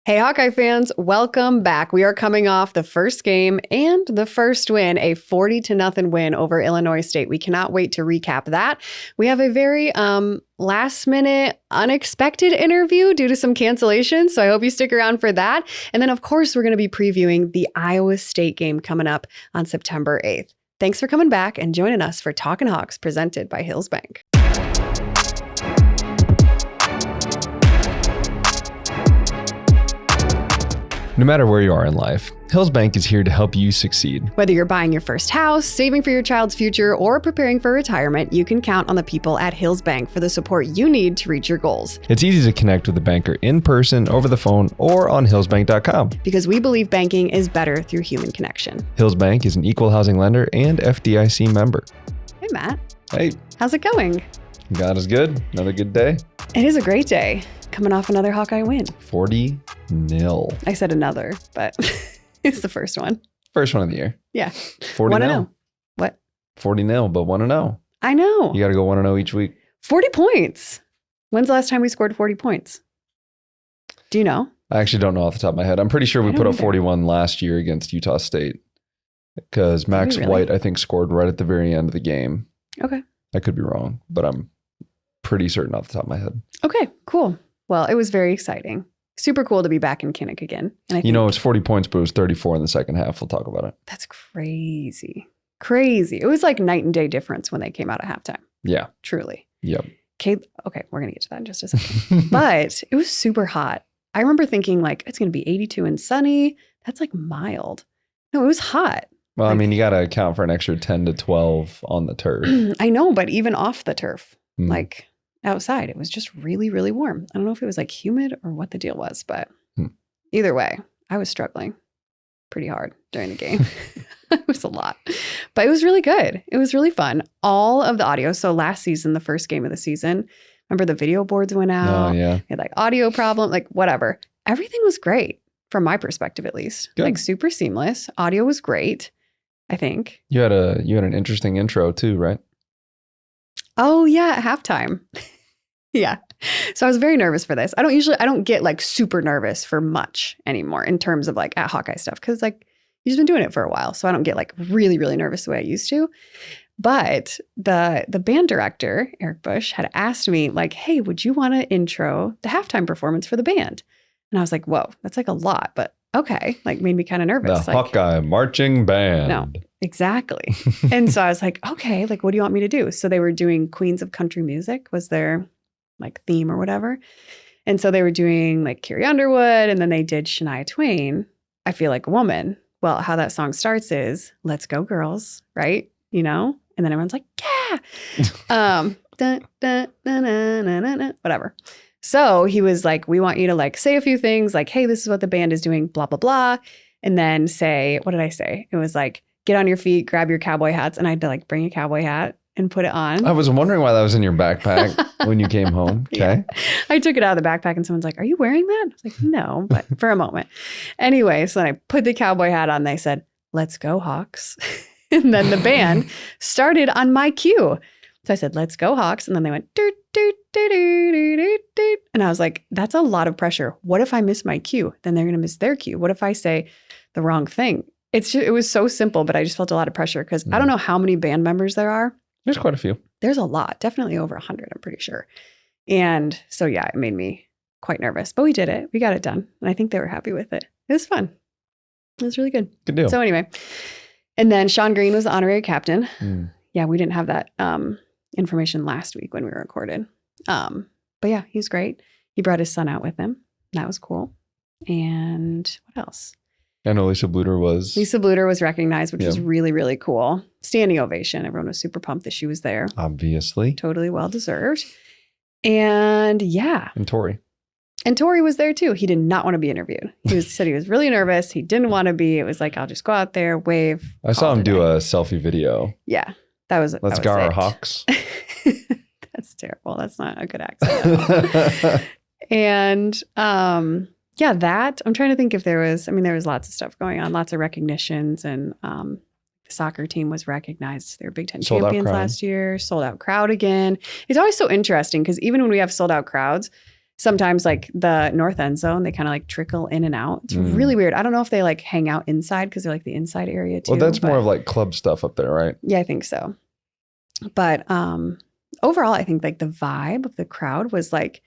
Hey, Hawkeye fans, welcome back. We are coming off the first game and the first win, a 40-0 win over Illinois State. We cannot wait to recap that. We have a very last minute unexpected interview due to some cancellations, so I hope you stick around for that. And then, of course, we're going to be previewing the Iowa State game coming up on September 8th. Thanks for coming back and joining us for Talkin Hawks presented by Hills Bank. No matter where you are in life, Hills Bank is here to help you succeed. Whether you're buying your first house, saving for your child's future, or preparing for retirement, you can count on the people at Hills Bank for the support you need to reach your goals. It's easy to connect with a banker in person, over the phone, or on hillsbank.com. Because we believe banking is better through human connection. Hills Bank is an equal housing lender and FDIC member. Hey, Matt. Hey. How's it going? God is good. Another good day. It is a great day. Coming off another Hawkeye win. 40-0. I said another, but it's the first one. First one of the year. Yeah. 40-0. What? 40-0, but 1-0. I know. You got to go 1-0 each week. 40 points. When's the last time we scored 40 points? Do you know? I actually don't know off the top of my head. I'm pretty sure we put up 41 last year against Utah State because Max White, I think, scored right at the very end of the game. Okay. I could be wrong, but I'm pretty certain off the top of my head. Okay, cool. Well, it was very exciting. Super cool to be back in Kinnick again. And I think, it's 40 points, but it was 34 in the second half. We'll talk about it. That's crazy. Crazy. It was like night and day difference when they came out at halftime. Yeah. Truly. Yep. Okay, we're going to get to that in just a second. But it was super hot. I remember thinking like, it's going to be 82 and sunny. That's like mild. No, it was hot. Well, I mean, you got to account for an extra 10 to 12 on the turf. I know, but even off the turf, like outside, it was just really, really warm. I don't know if it was like humid or what the deal was, but either way, I was struggling pretty hard during the game. It was a lot, but it was really good. It was really fun. All of the audio. So last season, the first game of the season, remember the video boards went out. Oh, yeah. We had like audio problem, like whatever. Everything was great from my perspective, at least. Good. Like super seamless. Audio was great, I think. You had an interesting intro too, right? Oh yeah, at halftime. Yeah. So I was very nervous for this. I don't get like super nervous for much anymore in terms of like at Hawkeye stuff. Cause like you've been doing it for a while. So I don't get like really, really nervous the way I used to. But the band director, Eric Bush, had asked me like, hey, would you want to intro the halftime performance for the band? And I was like, whoa, that's like a lot, but okay. Like made me kind of nervous. The like, Hawkeye marching band. No, exactly. And so I was like, okay, like what do you want me to do? So they were doing Queens of Country Music was their like theme or whatever. And so they were doing like Carrie Underwood and then they did Shania Twain, I Feel Like a Woman. Well, how that song starts is let's go girls, right? You know? And then everyone's like, yeah. Dun, dun, dun, dun, dun, dun, dun, whatever. So he was like, we want you to like say a few things like, hey, this is what the band is doing, blah, blah, blah. And then say, what did I say? It was like, get on your feet, grab your cowboy hats. And I had to like bring a cowboy hat and put it on. I was wondering why that was in your backpack when you came home. Okay. Yeah. I took it out of the backpack and someone's like, are you wearing that? I was like, no, but for a moment. Anyway, so then I put the cowboy hat on. They said, let's go Hawks. And then the band started on my cue. So I said, let's go Hawks. And then they went, doot, doot, doot, doot, doot, doot, doot. And I was like, that's a lot of pressure. What if I miss my cue? Then they're going to miss their cue. What if I say the wrong thing? It was so simple, but I just felt a lot of pressure because I don't know how many band members there are. There's quite a few. There's a lot, definitely over 100, I'm pretty sure. And so, yeah, it made me quite nervous, but we did it. We got it done. And I think they were happy with it. It was fun. It was really good. Good deal. So anyway, and then Sean Green was the honorary captain. Yeah, we didn't have that information last week when we recorded. But yeah, he was great. He brought his son out with him. That was cool. And what else? I know Lisa Bluter was recognized, which was really, really cool. Standing ovation. Everyone was super pumped that she was there. Obviously. Totally well-deserved. And yeah. And Tori was there too. He did not want to be interviewed. He said he was really nervous. He didn't want to be. It was like, I'll just go out there, wave. I saw him do a selfie video. Yeah. Let's go our Hawks. That's terrible. That's not a good accent. And yeah, that I'm trying to think if there was lots of stuff going on, lots of recognitions, and the soccer team was recognized. They were Big Ten champions last year, sold out crowd again. It's always so interesting because even when we have sold out crowds, sometimes like the north end zone, they kind of like trickle in and out. It's really weird. I don't know if they like hang out inside because they're like the inside area too. Well, that's more of like club stuff up there, right? Yeah, I think so. But overall, I think like the vibe of the crowd was like,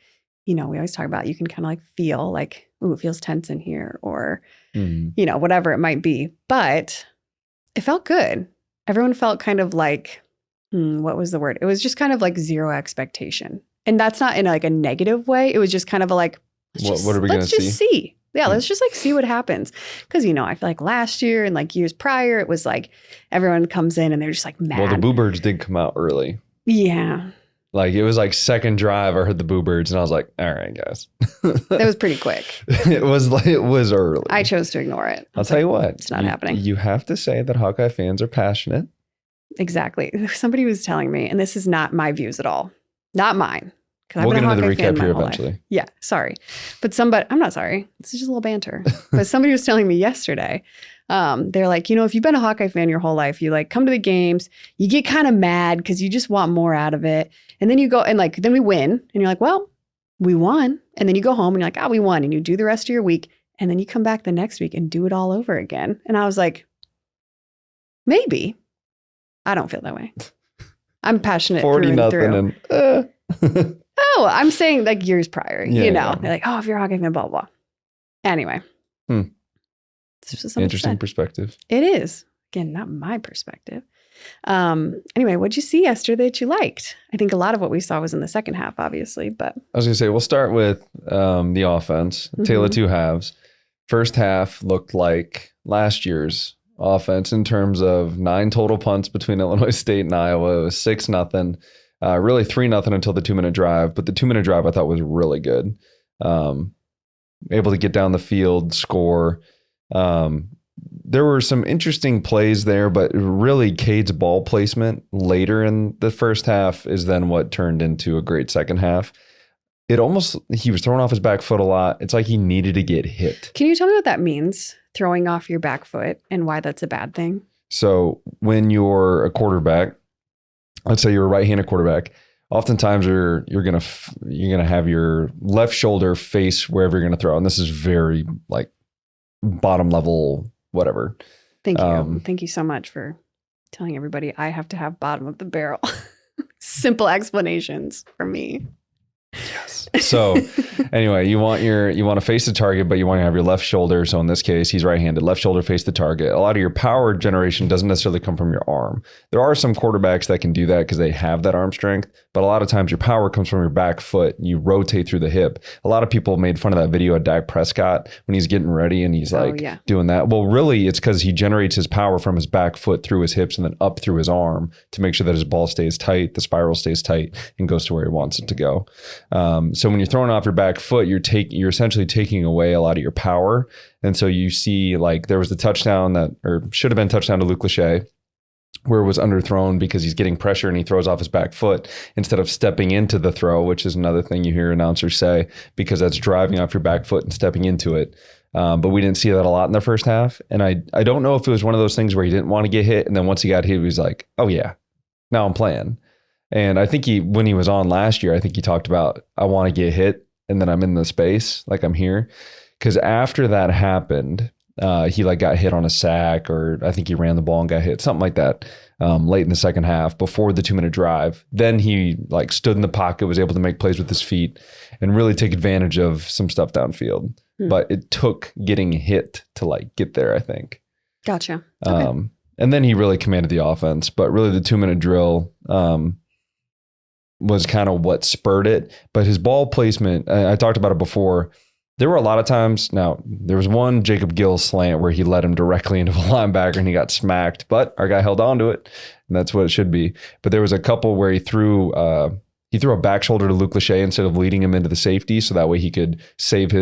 we always talk about, you can kind of like feel like, ooh, it feels tense in here, or, whatever it might be. But it felt good. Everyone felt kind of like, what was the word? It was just kind of like zero expectation. And that's not in like a negative way. It was just kind of a like, what are we going to see? Let's just see. Yeah, let's just like see what happens. Because, I feel like last year and like years prior, it was like everyone comes in and they're just like mad. Well, the VandeBergs did come out early. Yeah. Like it was like second drive, I heard the VandeBergs and I was like, all right, guys. That was pretty quick. It was early. I chose to ignore it. I'll tell you what. It's not happening. You have to say that Hawkeye fans are passionate. Exactly. Somebody was telling me, and this is not my views at all. Not mine. We'll get into the recap here eventually. Yeah, sorry. But I'm not sorry. This is just a little banter. But somebody was telling me yesterday, they're like, if you've been a Hawkeye fan your whole life, you like come to the games, you get kind of mad because you just want more out of it. And then you go and like, then we win. And you're like, well, we won. And then you go home and you're like, we won. And you do the rest of your week. And then you come back the next week and do it all over again. And I was like, maybe. I don't feel that way. I'm passionate 40 through and through. And Oh, I'm saying like years prior, Yeah. They're like, if you're a Hawkeye fan, blah, blah. Anyway. It's just interesting perspective. It is. Again, not my perspective. Anyway, what'd you see yesterday that you liked? I think a lot of what we saw was in the second half, obviously, but. I was going to say, we'll start with the offense. Tale of two halves. First half looked like last year's offense in terms of 9 total punts between Illinois State and Iowa. It was 6-0. Really 3-0 until the 2-minute drive. But the 2-minute drive I thought was really good. Able to get down the field, score. There were some interesting plays there, but really Cade's ball placement later in the first half is then what turned into a great second half. He was throwing off his back foot a lot. It's like he needed to get hit. Can you tell me what that means, throwing off your back foot, and why that's a bad thing? So when you're a quarterback, let's say you're a right-handed quarterback, oftentimes you're gonna have your left shoulder face wherever you're gonna throw, and this is very like bottom level, whatever. Thank you. Thank you so much for telling everybody I have to have bottom of the barrel. Simple explanations for me. Yes. So anyway, you want to face the target, but you want to have your left shoulder. So in this case, he's right-handed. Left shoulder face the target. A lot of your power generation doesn't necessarily come from your arm. There are some quarterbacks that can do that because they have that arm strength, but a lot of times your power comes from your back foot. You rotate through the hip. A lot of people made fun of that video of Dak Prescott when he's getting ready and he's doing that. Well, really, it's because he generates his power from his back foot through his hips and then up through his arm to make sure that his ball stays tight, the spiral stays tight, and goes to where he wants it to go. So when you're throwing off your back foot, you're essentially taking away a lot of your power. And so you see, like, there was the touchdown or should have been touchdown to Luke Lachey, where it was underthrown because he's getting pressure and he throws off his back foot instead of stepping into the throw, which is another thing you hear announcers say, because that's driving off your back foot and stepping into it. But we didn't see that a lot in the first half. And I don't know if it was one of those things where he didn't want to get hit. And then once he got hit, he was like, oh yeah, now I'm playing. And I think when he was on last year, I think he talked about, I want to get hit and then I'm in the space, like I'm here. Because after that happened, he like got hit on a sack, or I think he ran the ball and got hit, something like that, late in the second half before the 2-minute drive. Then he like stood in the pocket, was able to make plays with his feet and really take advantage of some stuff downfield. But it took getting hit to like get there, I think. Gotcha. Okay. And then he really commanded the offense, but really the 2-minute drill, was kind of what spurred it. But his ball placement, I talked about it before. There were a lot of times. Now, there was one Jacob Gill slant where he led him directly into a linebacker and he got smacked, but our guy held on to it, and that's what it should be. But there was a couple where he threw a back shoulder to Luke Lachey instead of leading him into the safety, so that way he could save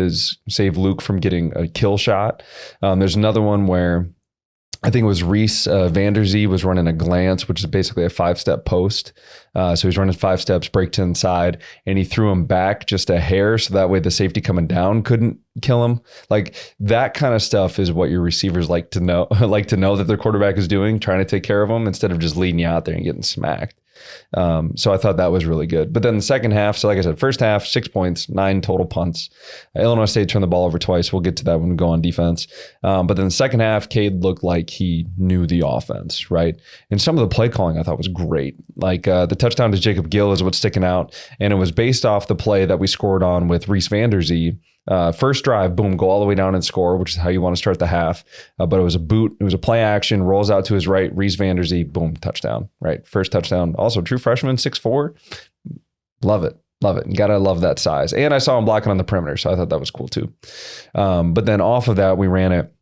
Luke from getting a kill shot. There's another one where I think it was Reese Vanderzee was running a glance, which is basically a 5-step post. So he's running 5 steps, break to inside, and he threw him back just a hair, so that way the safety coming down couldn't kill him. Like that kind of stuff is what your receivers like to know that their quarterback is doing, trying to take care of them instead of just leading you out there and getting smacked. So I thought that was really good. But then the second half, so like I said, first half, 6 points, 9 total punts. Illinois State turned the ball over twice. We'll get to that when we go on defense. But then the second half, Cade looked like he knew the offense, right? And some of the play calling I thought was great. Like the touchdown to Jacob Gill is what's sticking out. And it was based off the play that we scored on with Reese VandeBergs. First drive, boom, go all the way down and score, which is how you want to start the half. But it was a boot. It was a play action, rolls out to his right, Reese VandeBergs, boom, touchdown, right? First touchdown. Also, true freshman, 6'4". Love it. Love it. You got to love that size. And I saw him blocking on the perimeter, so I thought that was cool too. But then off of that, we ran it.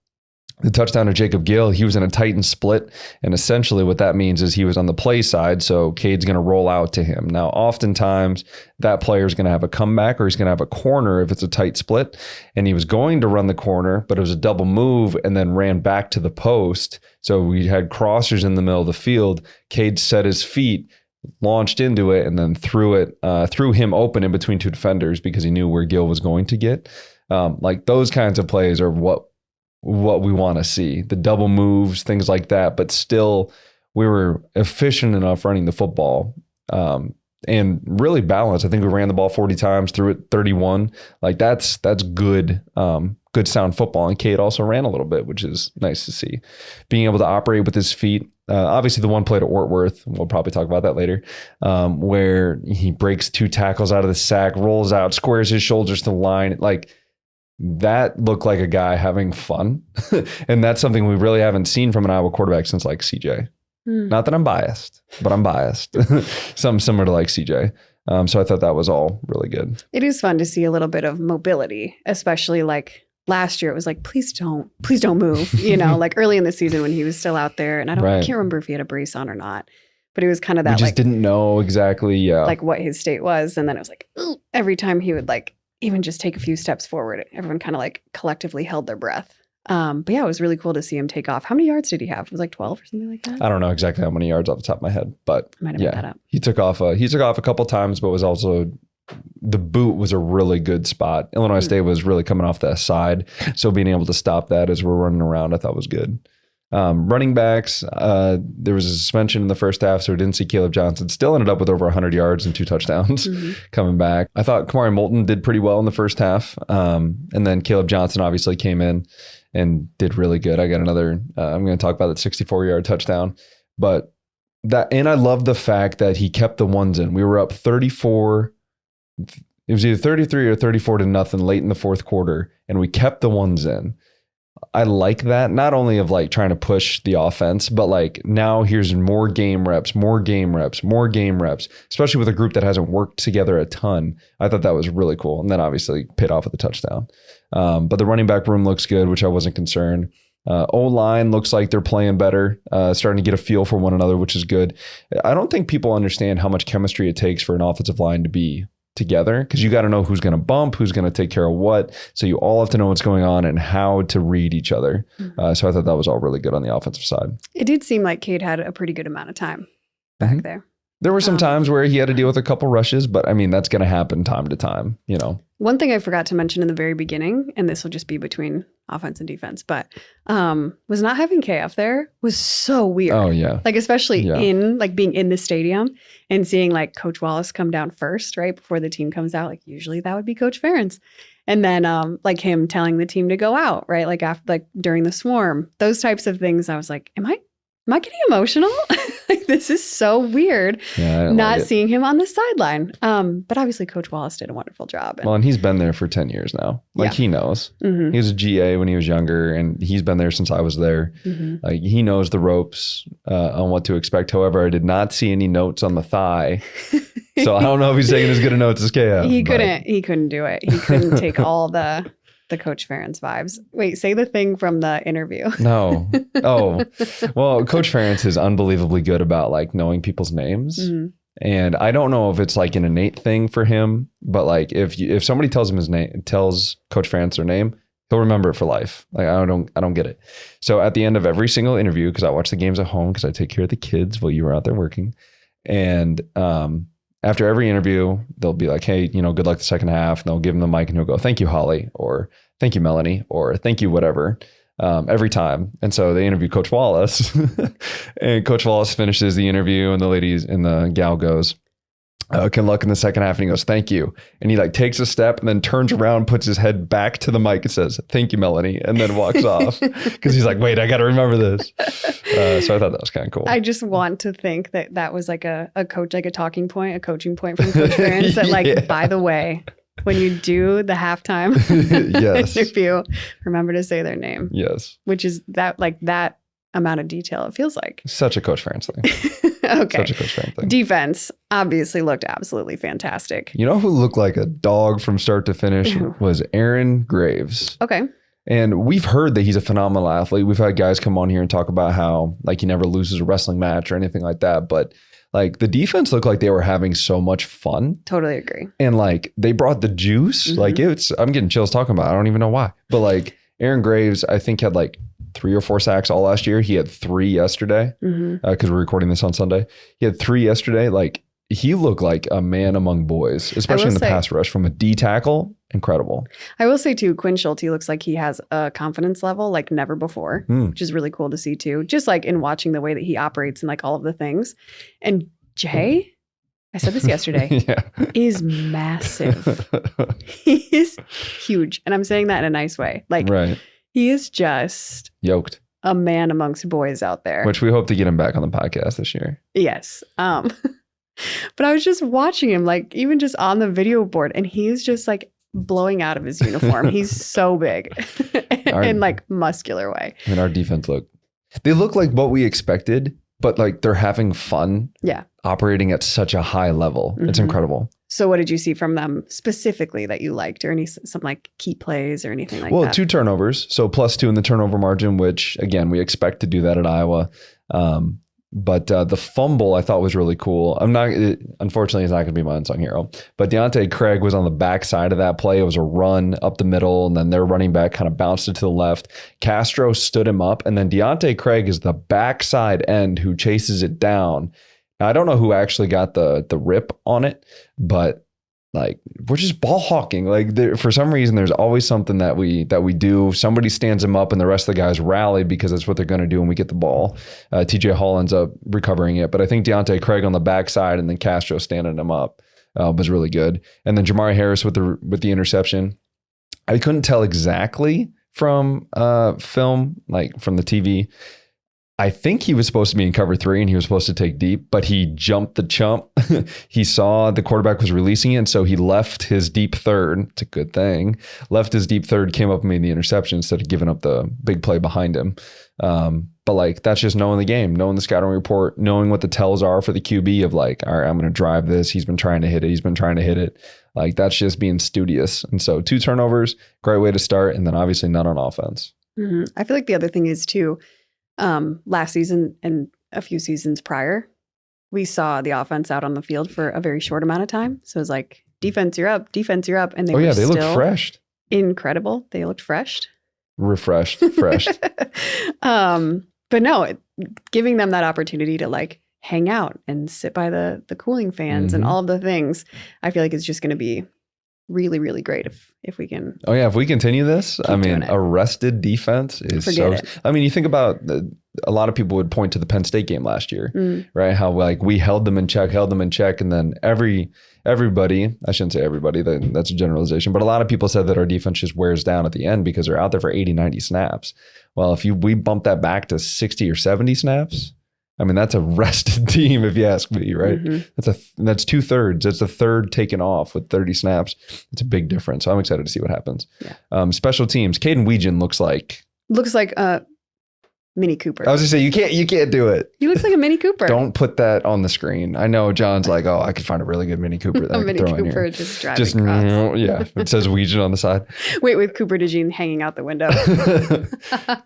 The touchdown to Jacob Gill, he was in a Titan split. And essentially what that means is he was on the play side. So Cade's going to roll out to him. Now, oftentimes that player is going to have a comeback or he's going to have a corner if it's a tight split. And he was going to run the corner, but it was a double move and then ran back to the post. So we had crossers in the middle of the field. Cade set his feet, launched into it, and then threw him open in between two defenders because he knew where Gill was going to get. Like those kinds of plays are what we want to see, the double moves, things like that. But still, we were efficient enough running the football and really balanced. I think we ran the ball 40 times, threw it 31. Like that's good, good sound football. And Cade also ran a little bit, which is nice to see. Being able to operate with his feet. Obviously, the one play to Ortworth, we'll probably talk about that later, where he breaks 2 tackles out of the sack, rolls out, squares his shoulders to the line. Like, that looked like a guy having fun. And that's something we really haven't seen from an Iowa quarterback since like CJ. Not that I'm biased, but I'm biased. Something similar to like CJ. So I thought that was all really good. It is fun to see a little bit of mobility, especially like last year. It was like, please don't move. You know, like early in the season when he was still out there. And I can't remember if he had a brace on or not. But it was kind of that, we just didn't know exactly, like what his state was. And then it was like, ooh, every time he would like even just take a few steps forward, everyone kind of like collectively held their breath. But yeah, it was really cool to see him take off. How many yards did he have? It was like 12 or something like that. I don't know exactly how many yards off the top of my head, but I might have made that up. He took off a couple times, but was also, the boot was a really good spot. Illinois State was really coming off that side. So being able to stop that as we're running around, I thought was good. Running backs, there was a suspension in the first half, so we didn't see Caleb Johnson. Still ended up with over 100 yards and 2 touchdowns coming back. I thought Kamari Moulton did pretty well in the first half. And then Caleb Johnson obviously came in and did really good. I got another, I'm going to talk about that 64-yard touchdown. But and I love the fact that he kept the ones in. We were up 34. It was either 33 or 34 to nothing late in the fourth quarter, and we kept the ones in. I like that, not only of like trying to push the offense, but like now here's more game reps, especially with a group that hasn't worked together a ton. I thought that was really cool. And then obviously paid off with the touchdown. But the running back room looks good, which I wasn't concerned. O-line looks like they're playing better, starting to get a feel for one another, which is good. I don't think people understand how much chemistry it takes for an offensive line to be together, because you got to know who's going to bump, who's going to take care of what. So you all have to know what's going on and how to read each other. So I thought that was all really good on the offensive side. It did seem like Cade had a pretty good amount of time back there. There were some times where he had to deal with a couple rushes, but I mean, that's going to happen time to time, you know. One thing I forgot to mention in the very beginning, and this will just be between offense and defense, but was not having KF there was so weird. Oh, yeah. Like, especially in, like, being in the stadium and seeing, like, Coach Wallace come down first, right, before the team comes out. Like, usually that would be Coach Ferentz. And then, like, him telling the team to go out, right, like, after, like, during the swarm. Those types of things, I was like, am I getting emotional? Like, this is so weird not seeing him on the sideline. But obviously Coach Wallace did a wonderful job. And he's been there for 10 years now. Like, he knows. He was a GA when he was younger, and he's been there since I was there. Like, he knows the ropes on what to expect. However, I did not see any notes on the thigh. So I don't know if he's taking as good a notes as KF. He couldn't do it. He couldn't take all the Coach Ferentz vibes. Wait, say the thing from the interview. No. Oh, well, Coach Ferentz is unbelievably good about like knowing people's names. And I don't know if it's like an innate thing for him, but like if somebody tells him his name, tells Coach Ferentz their name, he'll remember it for life. Like, I don't get it. So at the end of every single interview, because I watch the games at home because I take care of the kids while you were out there working. And after every interview, they'll be like, hey, you know, good luck the second half. And they'll give him the mic and he'll go, thank you, Holly, or thank you, Melanie, or thank you, whatever. every time. And so they interview Coach Wallace and Coach Wallace finishes the interview and the gal goes, Ken Luck in the second half, and he goes, thank you. And he like takes a step and then turns around, puts his head back to the mic and says, thank you, Melanie, and then walks off because he's like, wait, I got to remember this. So I thought that was kind of cool. I just want to think that was like a coach, like a coaching point from Coach Ferentz that like, by the way, when you do the halftime yes. interview, remember to say their name. Yes. Which is that amount of detail, it feels like. Such a Coach Ferentz thing. Okay. Such a Coach Ferentz thing. Defense obviously looked absolutely fantastic. You know who looked like a dog from start to finish was Aaron Graves. Okay. And we've heard that he's a phenomenal athlete. We've had guys come on here and talk about how like he never loses a wrestling match or anything like that. But like the defense looked like they were having so much fun. Totally agree. And like they brought the juice. Mm-hmm. Like I'm getting chills talking about it. I don't even know why. But like Aaron Graves, I think had like 3 or 4 sacks all last year. He had 3 yesterday because we're recording this on Sunday. He had 3 yesterday. Like he looked like a man among boys, especially in the pass rush from a D tackle. Incredible. I will say too, Quinn Schulte looks like he has a confidence level like never before, which is really cool to see too. Just like in watching the way that he operates and like all of the things. And Jay, I said this yesterday, is massive. He is huge. And I'm saying that in a nice way. Like he is just yoked. A man amongst boys out there. Which we hope to get him back on the podcast this year. Yes. But I was just watching him, like even just on the video board, and he's just like blowing out of his uniform. He's so big in like muscular way. I mean, our defense they look like what we expected, but like they're having fun. Yeah. Operating at such a high level. It's incredible. So what did you see from them specifically that you liked, or some like key plays or anything like that? Well, 2 turnovers. So +2 in the turnover margin, which again, we expect to do that at Iowa. But the fumble I thought was really cool. Unfortunately, it's not going to be my unsung hero. But Deontay Craig was on the backside of that play. It was a run up the middle, and then their running back kind of bounced it to the left. Castro stood him up, and then Deontay Craig is the backside end who chases it down. Now, I don't know who actually got the rip on it, but like we're just ball hawking. Like for some reason, there's always something that we do. Somebody stands him up, and the rest of the guys rally because that's what they're going to do when we get the ball. TJ Hall ends up recovering it, but I think Deontay Craig on the backside and then Castro standing him up was really good. And then Jamari Harris with the interception. I couldn't tell exactly from film, like from the TV. I think he was supposed to be in cover 3 and he was supposed to take deep, but he jumped the chump. He saw the quarterback was releasing it, and so he left his deep third. It's a good thing. Left his deep third, came up and made the interception instead of giving up the big play behind him. But like that's just knowing the game, knowing the scouting report, knowing what the tells are for the QB of like, all right, I'm going to drive this. He's been trying to hit it. Like that's just being studious. And so 2 turnovers, great way to start. And then obviously none on offense. Mm-hmm. I feel like the other thing is too, last season and a few seasons prior, we saw the offense out on the field for a very short amount of time. So it was like, defense, you're up. And they they looked fresh. Incredible. They looked fresh. Refreshed. But no, giving them that opportunity to like hang out and sit by the cooling fans and all of the things, I feel like it's just going to be really, really great if we can. Oh yeah, if we continue this, I mean, a rested defense is I mean, you think about a lot of people would point to the Penn State game last year, right? How like we held them in check, and then everybody, I shouldn't say everybody, that's a generalization, but a lot of people said that our defense just wears down at the end because they're out there for 80, 90 snaps. Well, if we bump that back to 60 or 70 snaps, I mean, that's a rested team, if you ask me, right? That's 2/3. That's a third taken off with 30 snaps. It's a big difference. So I'm excited to see what happens. Yeah. Special teams. Caden Weegan looks like Mini Cooper. I was gonna say you can't do it. He looks like a Mini Cooper. Don't put that on the screen. I know John's like, oh, I could find a really good Mini Cooper that I could throw in here. Cooper just driving across. Yeah, it says Weegan on the side. Wait, with Cooper DeJean hanging out the window.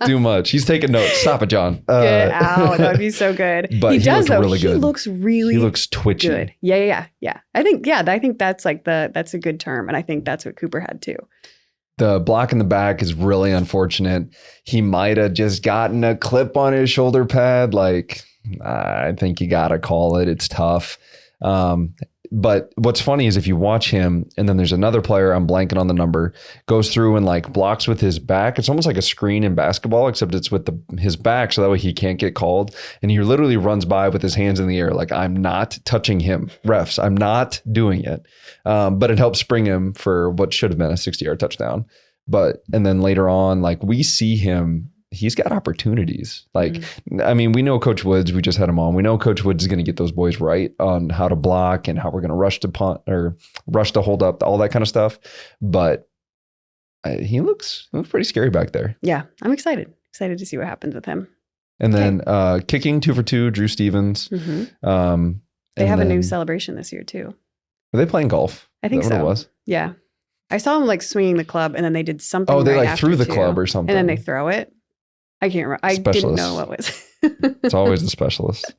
Too much. He's taking notes. Stop it, John. Get out. That'd be so good. But he does though. Really good. He looks twitchy. Good. Yeah. I think that's like that's a good term, and I think that's what Cooper had too. The block in the back is really unfortunate. He might have just gotten a clip on his shoulder pad. Like, I think you got to call it. It's tough. But what's funny is if you watch him and then there's another player, I'm blanking on the number, goes through and like blocks with his back. It's almost like a screen in basketball, except it's with his back. So that way he can't get called. And he literally runs by with his hands in the air. Like, I'm not touching him, refs. I'm not doing it. But it helps spring him for what should have been a 60-yard touchdown. And then later on, like we see him, he's got opportunities. Like, I mean, we know Coach Woods, we just had him on. We know Coach Woods is going to get those boys right on how to block and how we're going to rush to punt or rush to hold up, all that kind of stuff. But he looks pretty scary back there. Yeah, I'm excited to see what happens with him. And then kicking 2 for 2, Drew Stevens. Mm-hmm. They have a new celebration this year too. Are they playing golf? I think so. What it was? Yeah. I saw them like swinging the club and then they did something. Oh, they right like threw the too, club or something. And then they throw it. I can't remember. I didn't know what was. It's always the specialist.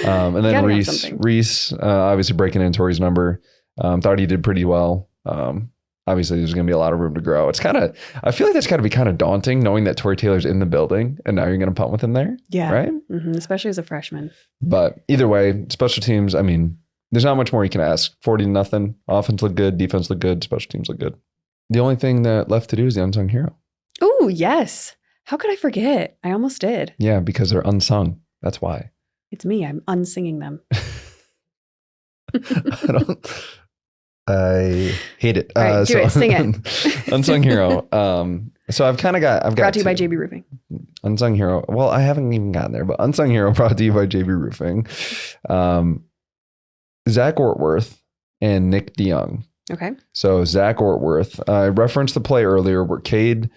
And then Reese, obviously breaking in Tori's number. Thought he did pretty well. Obviously, there's going to be a lot of room to grow. It's kind of, I feel like that's got to be kind of daunting knowing that Tory Taylor's in the building and now you're going to punt with him there. Yeah. Right? Mm-hmm. Especially as a freshman. But either way, special teams, I mean, there's not much more you can ask. 40-0. Offense look good. Defense look good. Special teams look good. The only thing that left to do is the unsung hero. Oh, yes. How could I forget? I almost did. Yeah, because they're unsung. That's why. It's me. I'm unsinging them. I hate it. All right, do it. Sing it. Unsung hero. So I've got brought to you by JB Roofing. Unsung hero. Well, I haven't even gotten there, but unsung hero brought to you by JB Roofing. Zach Ortworth and Nick DeYoung. Okay. So Zach Ortworth, I referenced the play earlier where Cade,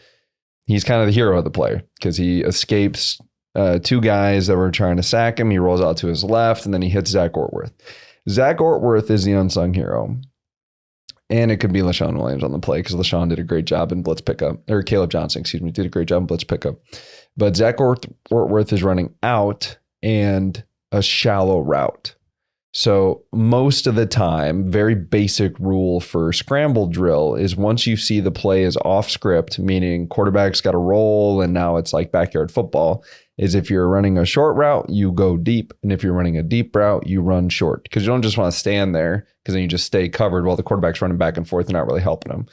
he's kind of the hero of the play because he escapes 2 guys that were trying to sack him. He rolls out to his left and then he hits Zach Ortworth. Zach Ortworth is the unsung hero. And it could be LaShawn Williams on the play because LaShawn did a great job in blitz pickup. Or Caleb Johnson, did a great job in blitz pickup. But Zach Ortworth is running out and a shallow route. So most of the time, very basic rule for scramble drill is once you see the play is off script, meaning quarterback's got to roll and now it's like backyard football, is if you're running a short route, you go deep. And if you're running a deep route, you run short because you don't just want to stand there because then you just stay covered while the quarterback's running back and forth and not really helping him.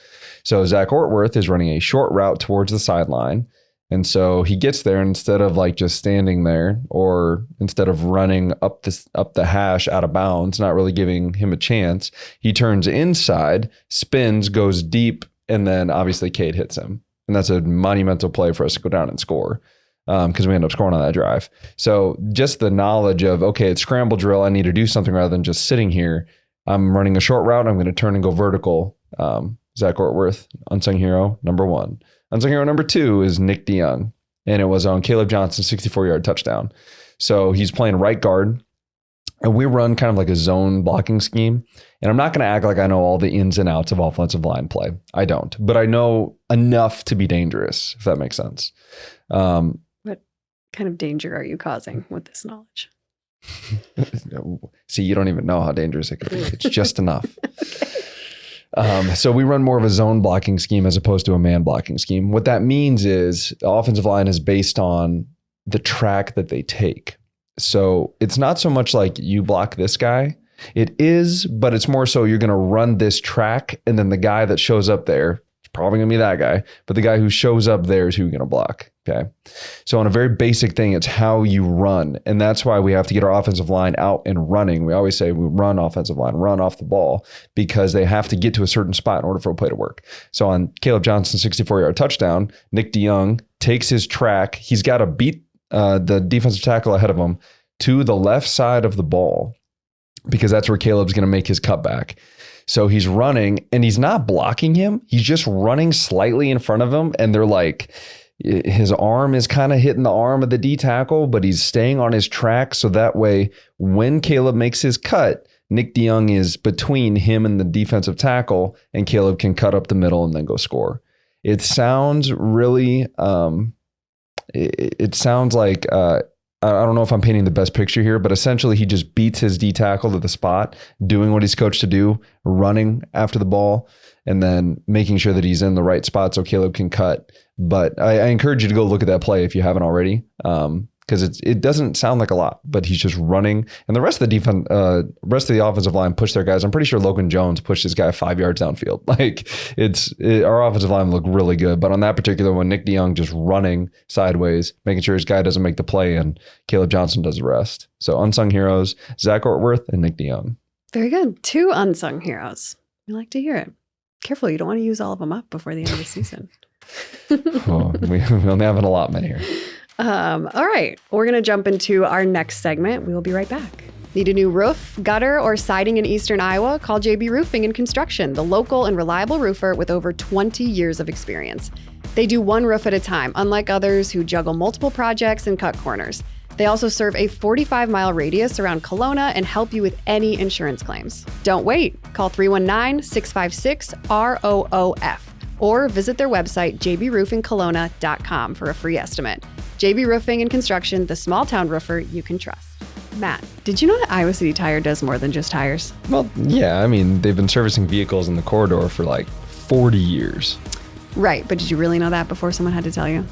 So Zach Ortworth is running a short route towards the sideline. And so he gets there instead of like just standing there or instead of running up the hash out of bounds, not really giving him a chance, he turns inside, spins, goes deep, and then obviously Cade hits him. And that's a monumental play for us to go down and score because we end up scoring on that drive. So just the knowledge of, okay, it's scramble drill. I need to do something rather than just sitting here. I'm running a short route. I'm going to turn and go vertical. Zach Ortworth, unsung hero, number 1. Unsung hero number 2 is Nick DeYoung, and it was on Caleb Johnson's 64-yard touchdown. So he's playing right guard, and we run kind of like a zone blocking scheme. And I'm not going to act like I know all the ins and outs of offensive line play. I don't, but I know enough to be dangerous, if that makes sense. What kind of danger are you causing with this knowledge? See, you don't even know how dangerous it could be. It's just enough. So we run more of a zone blocking scheme as opposed to a man blocking scheme. What that means is the offensive line is based on the track that they take. So it's not so much like you block this guy. It is, but it's more so you're going to run this track and then the guy that shows up there, it's probably going to be that guy, but the guy who shows up there is who you're going to block. Okay. So on a very basic thing, it's how you run. And that's why we have to get our offensive line out and running. We always say we run offensive line, run off the ball because they have to get to a certain spot in order for a play to work. So on Caleb Johnson's 64-yard touchdown, Nick DeYoung takes his track. He's got to beat the defensive tackle ahead of him to the left side of the ball because that's where Caleb's going to make his cutback. So he's running and he's not blocking him. He's just running slightly in front of him. And they're like, his arm is kind of hitting the arm of the D tackle, but he's staying on his track. So that way, when Caleb makes his cut, Nick DeYoung is between him and the defensive tackle, and Caleb can cut up the middle and then go score. It sounds really, it sounds like, I don't know if I'm painting the best picture here, but essentially he just beats his D tackle to the spot, doing what he's coached to do, running after the ball, and then making sure that he's in the right spot so Caleb can cut. But I encourage you to go look at that play if you haven't already, because it doesn't sound like a lot, but he's just running. And the rest of the rest of the offensive line push their guys. I'm pretty sure Logan Jones pushed his guy 5 yards downfield. Like our offensive line looked really good, but on that particular one, Nick DeYoung just running sideways, making sure his guy doesn't make the play, and Caleb Johnson does the rest. So unsung heroes, Zach Ortworth and Nick DeYoung. Very good. 2 unsung heroes. We like to hear it. Careful, you don't want to use all of them up before the end of the season. We only have an allotment here. All right, we're going to jump into our next segment. We will be right back. Need a new roof, gutter, or siding in Eastern Iowa? Call JB Roofing and Construction, the local and reliable roofer with over 20 years of experience. They do one roof at a time, unlike others who juggle multiple projects and cut corners. They also serve a 45-mile radius around Kelowna and help you with any insurance claims. Don't wait. Call 319-656-ROOF or visit their website, jbroofingkelowna.com, for a free estimate. JB Roofing and Construction, the small town roofer you can trust. Matt, did you know that Iowa City Tire does more than just tires? Well, yeah. I mean, they've been servicing vehicles in the corridor for like 40 years. Right, but did you really know that before someone had to tell you?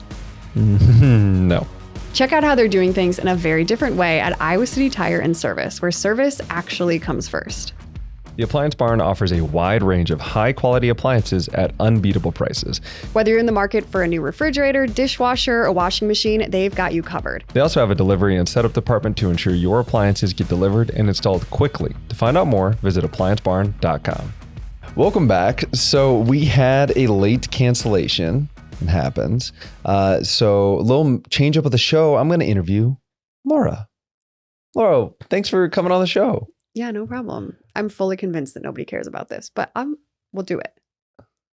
No. Check out how they're doing things in a very different way at Iowa City Tire and Service, where service actually comes first. The Appliance Barn offers a wide range of high-quality appliances at unbeatable prices. Whether you're in the market for a new refrigerator, dishwasher, or washing machine, they've got you covered. They also have a delivery and setup department to ensure your appliances get delivered and installed quickly. To find out more, visit appliancebarn.com. Welcome back. So we had a late cancellation. It happens. So a little change up of the show. I'm going to interview Laura. Laura, thanks for coming on the show. Yeah, no problem. I'm fully convinced that nobody cares about this, but we'll do it.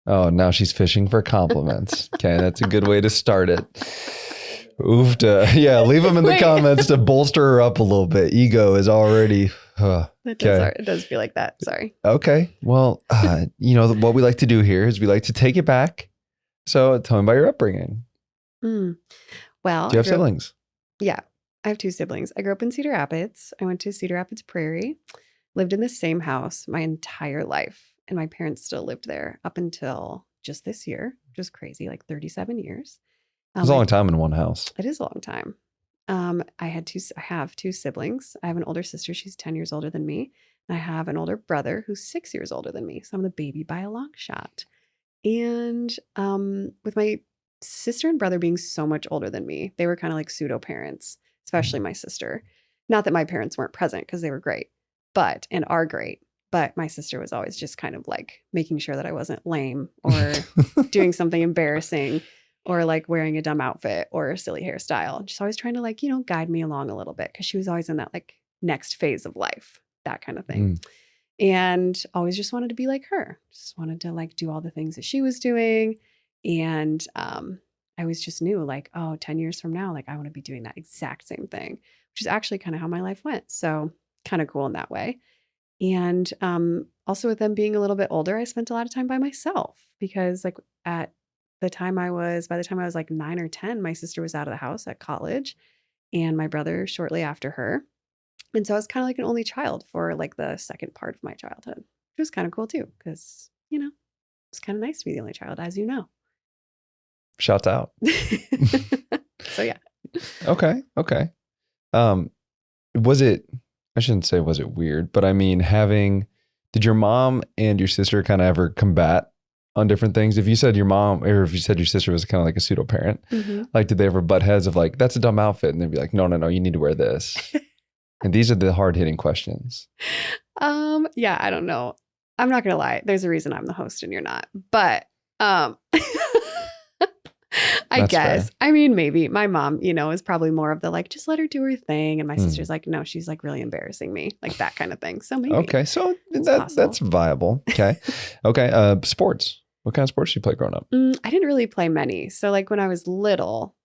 Oh, now she's fishing for compliments. Okay, that's a good way to start it. Oofta. Yeah, leave them in the comments to bolster her up a little bit. Ego is already... It does feel like that. Sorry. Okay. Well, what we like to do here is we like to take it back. So tell me about your upbringing. Well, do you have siblings? Yeah, I have 2 siblings. I grew up in Cedar Rapids. I went to Cedar Rapids Prairie, lived in the same house my entire life. And my parents still lived there up until just this year, which is crazy, like 37 years. It's a long time in one house. It is a long time. I have 2 siblings. I have an older sister. She's 10 years older than me. And I have an older brother who's 6 years older than me. So I'm the baby by a long shot. And with my sister and brother being so much older than me, they were kind of like pseudo parents, especially my sister. Not that my parents weren't present because they were great, and are great. But my sister was always just kind of like making sure that I wasn't lame or doing something embarrassing or like wearing a dumb outfit or a silly hairstyle. Just always trying to guide me along a little bit because she was always in that like next phase of life, that kind of thing. And always just wanted to be like her. Just wanted to like do all the things that she was doing. And I always just knew 10 years from now, I want to be doing that exact same thing, which is actually kind of how my life went. So kind of cool in that way. And also with them being a little bit older, I spent a lot of time by myself because by the time I was 9 or 10, my sister was out of the house at college and my brother shortly after her. And so I was kind of like an only child for the second part of my childhood, which was kind of cool too, because, it's kind of nice to be the only child, as you know. Shouts out. So, yeah. Okay. I shouldn't say was it weird, but I mean, did your mom and your sister kind of ever combat on different things? If you said your mom, or if you said your sister was kind of like a pseudo parent, did they ever butt heads of that's a dumb outfit? And they'd be like, no, you need to wear this. And these are the hard hitting questions. Yeah, I don't know. I'm not going to lie. There's a reason I'm the host and you're not, but, I guess. Fair. I mean, maybe my mom, is probably more of the just let her do her thing. And my sister's like, no, she's really embarrassing me, that kind of thing. So maybe. Okay. So that's viable. Okay. Okay. Sports. What kind of sports did you play growing up? I didn't really play many. So when I was little,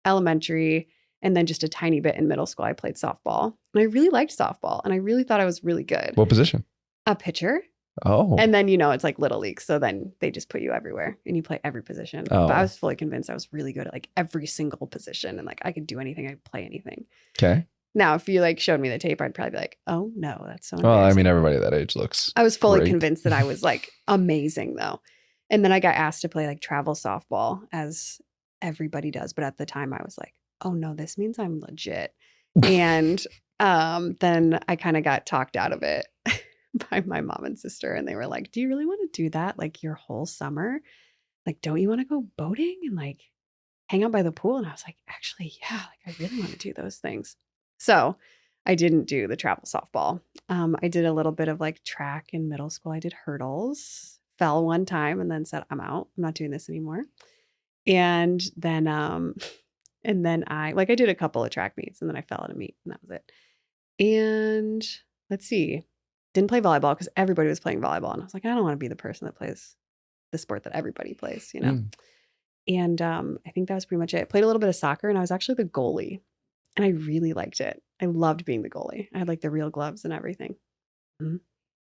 elementary, and then just a tiny bit in middle school, I played softball. And I really liked softball. And I really thought I was really good. What position? A pitcher. Oh. And then, it's little league. So then they just put you everywhere and you play every position. Oh. But I was fully convinced I was really good at every single position. And I could do anything. I could play anything. Okay. Now, if you showed me the tape, I'd probably be like, oh no, that's so embarrassing. Well, I mean, everybody that age looks I was fully convinced that I was amazing though. And then I got asked to play travel softball as everybody does. But at the time I was like, oh no, this means I'm legit. And then I kind of got talked out of it by my mom and sister. And they were like, do you really want to do that? Like your whole summer? Like, don't you want to go boating and like hang out by the pool? And I was like, actually, yeah, like I really want to do those things. So I didn't do the travel softball. I did a little bit of like track in middle school. I did hurdles, fell one time and then said, I'm out. I'm not doing this anymore. And then I did a couple of track meets and then I fell at a meet and that was it. And let's see, didn't play volleyball because everybody was playing volleyball. And I was like, I don't want to be the person that plays the sport that everybody plays, you know? And I think that was pretty much it. I played a little bit of soccer and I was actually the goalie and I really liked it. I loved being the goalie. I had like the real gloves and everything.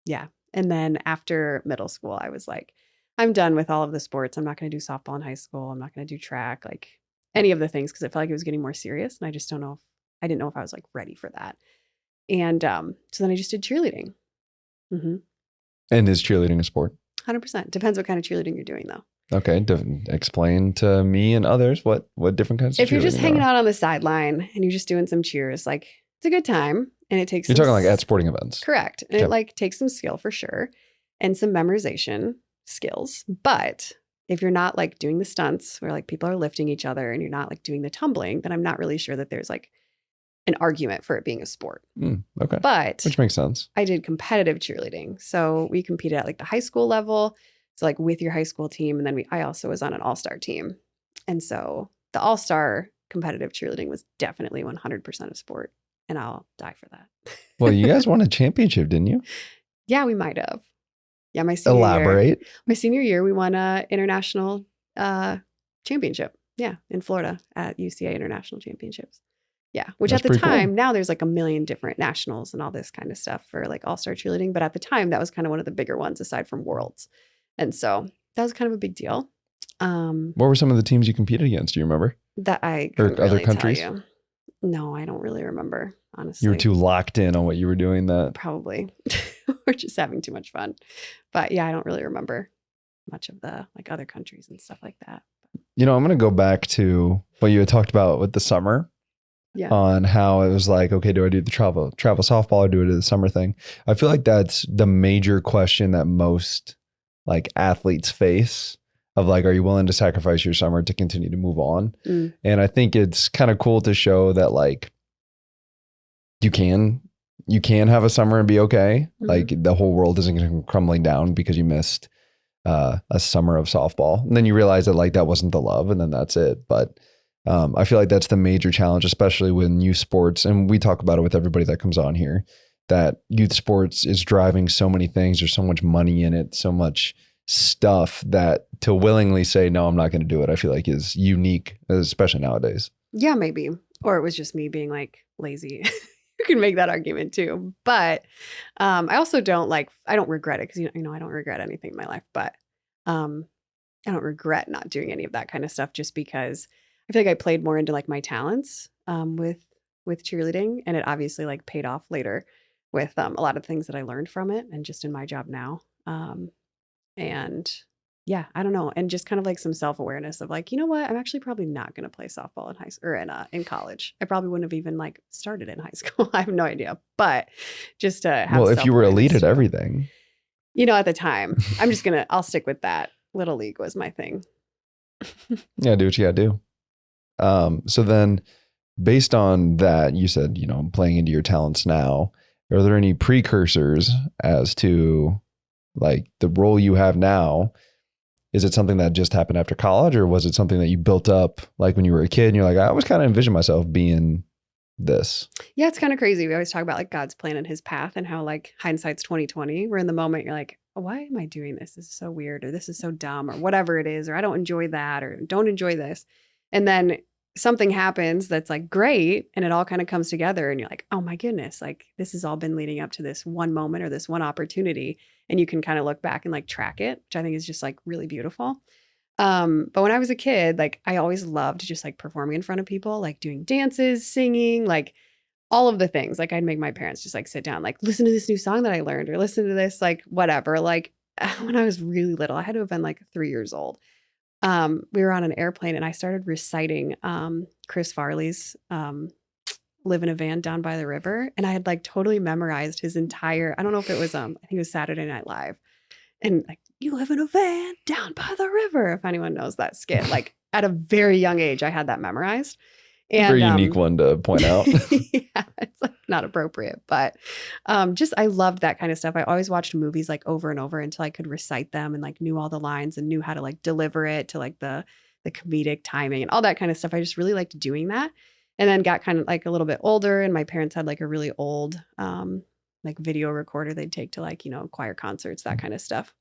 Yeah. And then after middle school, I was like, I'm done with all of the sports. I'm not going to do softball in high school. I'm not going to do track, like any of the things, because I felt like it was getting more serious. And I just I didn't know if I was like ready for that. And so then I just did cheerleading. And is cheerleading a sport? 100%. Depends what kind of cheerleading you're doing, though. Okay. Explain to me and others what different kinds of cheerleading If you're just hanging are. out on the sideline and you're just doing some cheers, like it's a good time. And it takes You're talking like at sporting events. Correct. And Okay. it like takes some skill for sure and some memorization skills. But if you're not like doing the stunts where like people are lifting each other and you're not like doing the tumbling, then I'm not really sure that there's like an argument for it being a sport. Okay. But which makes sense. I did competitive cheerleading. So we competed at like the high school level. So like with your high school team. And then I also was on an all-star team. And so the all-star competitive cheerleading was definitely 100% a sport. And I'll die for that. Well, you guys won a championship, didn't you? Yeah, we might have. Yeah, my senior Elaborate. year. My senior year, we won a international championship. Yeah, in Florida at UCA International Championships. Yeah, which That's at the pretty time, cool. now there's like a million different nationals and all this kind of stuff for like all-star cheerleading. But at the time, that was kind of one of the bigger ones aside from Worlds. And so that was kind of a big deal. What were some of the teams you competed against? Do you remember? That I Or couldn't other really countries? tell you. No, I don't really remember, honestly. You were too locked in on what you were doing that. Probably. We're just having too much fun. But yeah, I don't really remember much of the like other countries and stuff like that. You know, I'm going to go back to what you had talked about with the summer. Yeah. On how it was like, okay, do I do the travel softball or do I do the summer thing? I feel like that's the major question that most like athletes face of like, are you willing to sacrifice your summer to continue to move on? And I think it's kind of cool to show that like you can have a summer and be okay. Like the whole world isn't going to come crumbling down because you missed a summer of softball. And then you realize that like that wasn't the love and then that's it. But I feel like that's the major challenge, especially with youth sports. And we talk about it with everybody that comes on here, that youth sports is driving so many things. There's so much money in it, so much stuff that to willingly say, no, I'm not going to do it, I feel like is unique, especially nowadays. Yeah, maybe. Or it was just me being like lazy. You can make that argument too. But I also I don't regret it because, you know, I don't regret anything in my life. But I don't regret not doing any of that kind of stuff just because I feel like I played more into like my talents with cheerleading, and it obviously like paid off later with a lot of things that I learned from it and just in my job now. And yeah, I don't know. And just kind of like some self-awareness of like, you know what, I'm actually probably not going to play softball in high school or in college. I probably wouldn't have even like started in high school. I have no idea, but just to have if you were elite at too. everything, you know, at the time, I'll stick with that. Little League was my thing. Yeah, do what you got to do. So then based on that, you said, you know, playing into your talents now, are there any precursors as to like the role you have now? Is it something that just happened after college, or was it something that you built up like when you were a kid and you're like, I always kind of envision myself being this? Yeah, it's kind of crazy. We always talk about like God's plan and his path and how like hindsight's 2020, where in the moment you're like, why am I doing this? This is so weird, or this is so dumb, or whatever it is, or I don't enjoy that, or don't enjoy this. And then something happens that's like great, and it all kind of comes together and you're like, oh my goodness, like this has all been leading up to this one moment or this one opportunity. And you can kind of look back and like track it, which I think is just like really beautiful. But when I was a kid, like I always loved just like performing in front of people, like doing dances, singing, like all of the things. Like I'd make my parents just like sit down, like listen to this new song that I learned, or listen to this, like whatever. Like when I was really little, I had to have been like 3 years old. we were on an airplane and I started reciting Chris Farley's Live in a Van Down by the River. And I had like totally memorized his entire, I don't know if it was, I think it was Saturday Night Live. And like, you live in a van down by the river. If anyone knows that skit, like at a very young age, I had that memorized. And, very unique one to point out. Yeah, it's like not appropriate, but just I loved that kind of stuff. I always watched movies like over and over until I could recite them and like knew all the lines and knew how to like deliver it to like the comedic timing and all that kind of stuff. I just really liked doing that. And then got kind of like a little bit older, and my parents had like a really old like video recorder they'd take to like, choir concerts, that kind of stuff.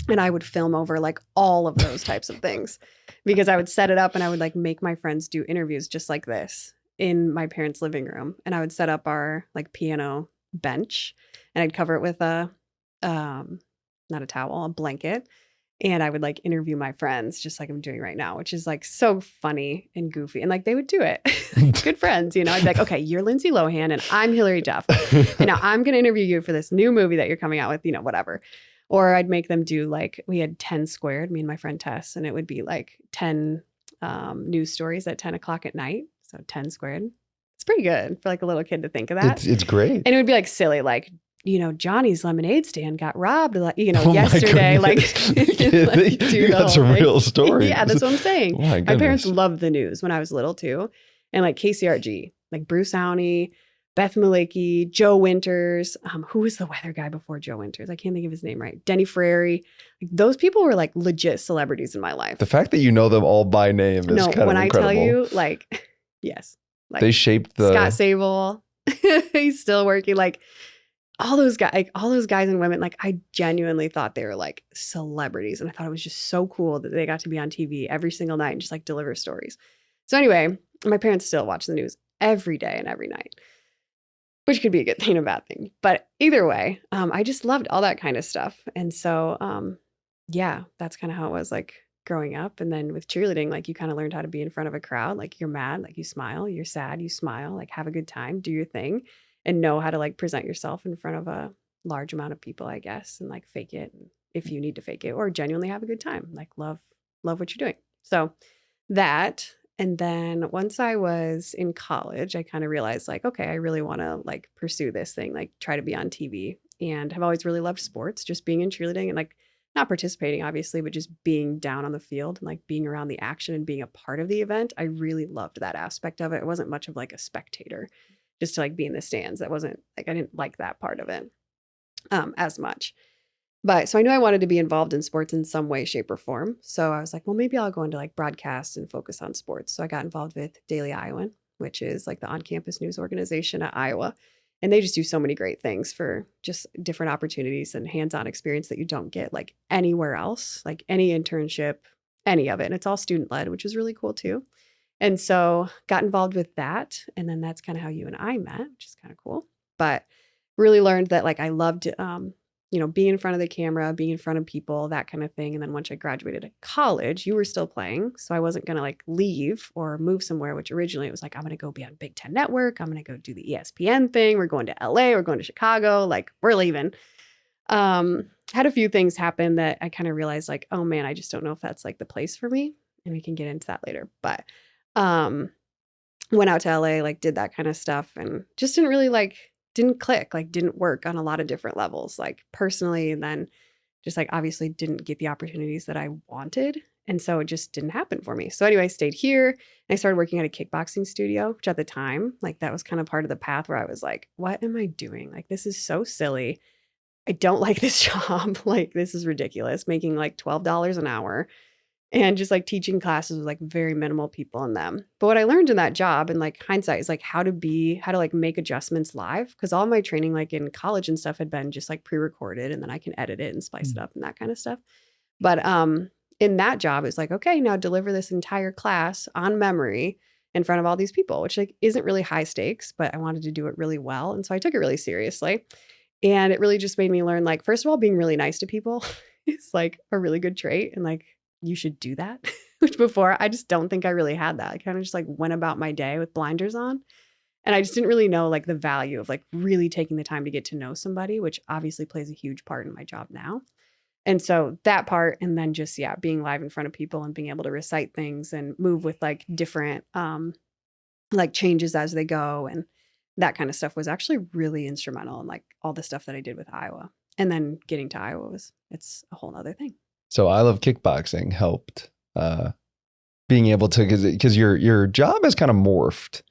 And I would film over like all of those types of things because I would set it up and I would like make my friends do interviews just like this in my parents' living room. And I would set up our like piano bench and I'd cover it with not a towel, a blanket. And I would like interview my friends just like I'm doing right now, which is like so funny and goofy. And like they would do it. Good friends, I'd be like, okay, you're Lindsay Lohan and I'm Hilary Duff. And now I'm going to interview you for this new movie that you're coming out with, whatever. Or I'd make them do like, we had 10 squared, me and my friend Tess, and it would be like 10 news stories at 10 o'clock at night. So 10 squared. It's pretty good for like a little kid to think of that. It's great. And it would be like silly, like, Johnny's lemonade stand got robbed, yesterday. Like, that's a real story. Yeah, that's what I'm saying. My parents loved the news when I was little too. And like KCRG, like Bruce Owney, Beth Malicki, Joe Winters. Who was the weather guy before Joe Winters? I can't think of his name right. Denny Frary. Like, those people were like legit celebrities in my life. The fact that you know them all by name is kind of incredible. I tell you, like, yes. Like, they shaped the... Scott Sable. He's still working. Like, all those guys and women, like, I genuinely thought they were like celebrities. And I thought it was just so cool that they got to be on TV every single night and just like deliver stories. So anyway, my parents still watch the news every day and every night, which could be a good thing and a bad thing. But either way, I just loved all that kind of stuff. And so, yeah, that's kind of how it was like growing up. And then with cheerleading, like you kind of learned how to be in front of a crowd. Like you're mad, like you smile, you're sad, you smile, like have a good time, do your thing, and know how to like present yourself in front of a large amount of people, I guess, and like fake it if you need to fake it, or genuinely have a good time. Like love what you're doing. So that. And then once I was in college, I kind of realized like, okay, I really want to like pursue this thing, like try to be on TV, and have always really loved sports, just being in cheerleading and like not participating obviously, but just being down on the field and like being around the action and being a part of the event. I really loved that aspect of it. It wasn't much of like a spectator, just to like be in the stands. That wasn't like, I didn't like that part of it as much. But so I knew I wanted to be involved in sports in some way, shape, or form. So I was like, well, maybe I'll go into like broadcast and focus on sports. So I got involved with Daily Iowan, which is like the on-campus news organization at Iowa. And they just do so many great things for just different opportunities and hands-on experience that you don't get like anywhere else, like any internship, any of it. And it's all student-led, which is really cool too. And so got involved with that. And then that's kind of how you and I met, which is kind of cool. But really learned that like I loved being in front of the camera, being in front of people, that kind of thing. And then once I graduated college, you were still playing. So I wasn't going to like leave or move somewhere, which originally it was like, I'm going to go be on Big Ten Network. I'm going to go do the ESPN thing. We're going to LA. We're going to Chicago. Like we're leaving. Had a few things happen that I kind of realized like, oh man, I just don't know if that's like the place for me. And we can get into that later. But went out to LA, like did that kind of stuff and just didn't click, like didn't work on a lot of different levels, like personally, and then just like obviously didn't get the opportunities that I wanted. And so it just didn't happen for me. So anyway, I stayed here and I started working at a kickboxing studio, which at the time, like that was kind of part of the path where I was like, what am I doing? Like, this is so silly. I don't like this job. Like, this is ridiculous. Making like $12 an hour and just like teaching classes with like very minimal people in them. But what I learned in that job and like hindsight is like how to like make adjustments live. Cause all my training like in college and stuff had been just like pre-recorded and then I can edit it and spice it up and that kind of stuff. But in that job, it's like, okay, now deliver this entire class on memory in front of all these people, which like isn't really high stakes, but I wanted to do it really well. And so I took it really seriously. And it really just made me learn like, first of all, being really nice to people is like a really good trait. And like, you should do that, which before I just don't think I really had that. I kind of just like went about my day with blinders on. And I just didn't really know like the value of like really taking the time to get to know somebody, which obviously plays a huge part in my job now. And so that part, and then just, being live in front of people and being able to recite things and move with like different like changes as they go. And that kind of stuff was actually really instrumental in like all the stuff that I did with Iowa. And then getting to Iowa it's a whole nother thing. So I Love Kickboxing helped being able to, because your job has kind of morphed,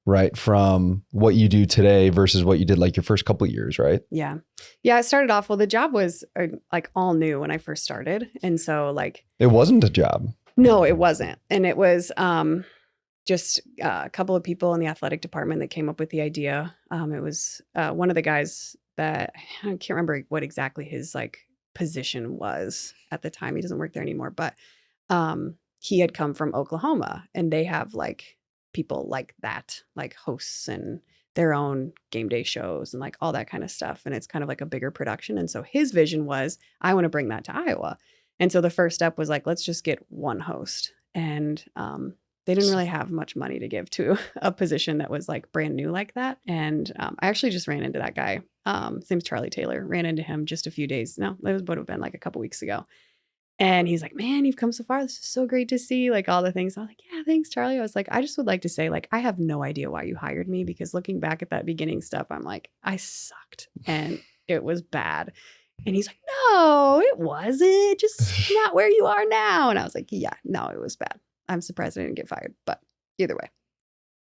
right? From what you do today versus what you did like your first couple of years, right? Yeah. Yeah. It started off, well, the job was like all new when I first started. And so like. It wasn't a job. No, it wasn't. And it was just a couple of people in the athletic department that came up with the idea. It was one of the guys that, I can't remember what exactly his like position was at the time. He doesn't work there anymore, but he had come from Oklahoma, and they have like people like that, like hosts and their own game day shows and like all that kind of stuff. And it's kind of like a bigger production. And so his vision was, I want to bring that to Iowa. And so the first step was like, let's just get one host. And they didn't really have much money to give to a position that was like brand new like that. And I actually just ran into that guy. His name's Charlie Taylor. Ran into him just a few days. No, it would have been like a couple weeks ago. And he's like, man, you've come so far. This is so great to see, like all the things. I'm like, yeah, thanks, Charlie. I was like, I just would like to say, like, I have no idea why you hired me, because looking back at that beginning stuff, I'm like, I sucked and it was bad. And he's like, no, it wasn't, just not where you are now. And I was like, yeah, no, it was bad. I'm surprised I didn't get fired, but either way.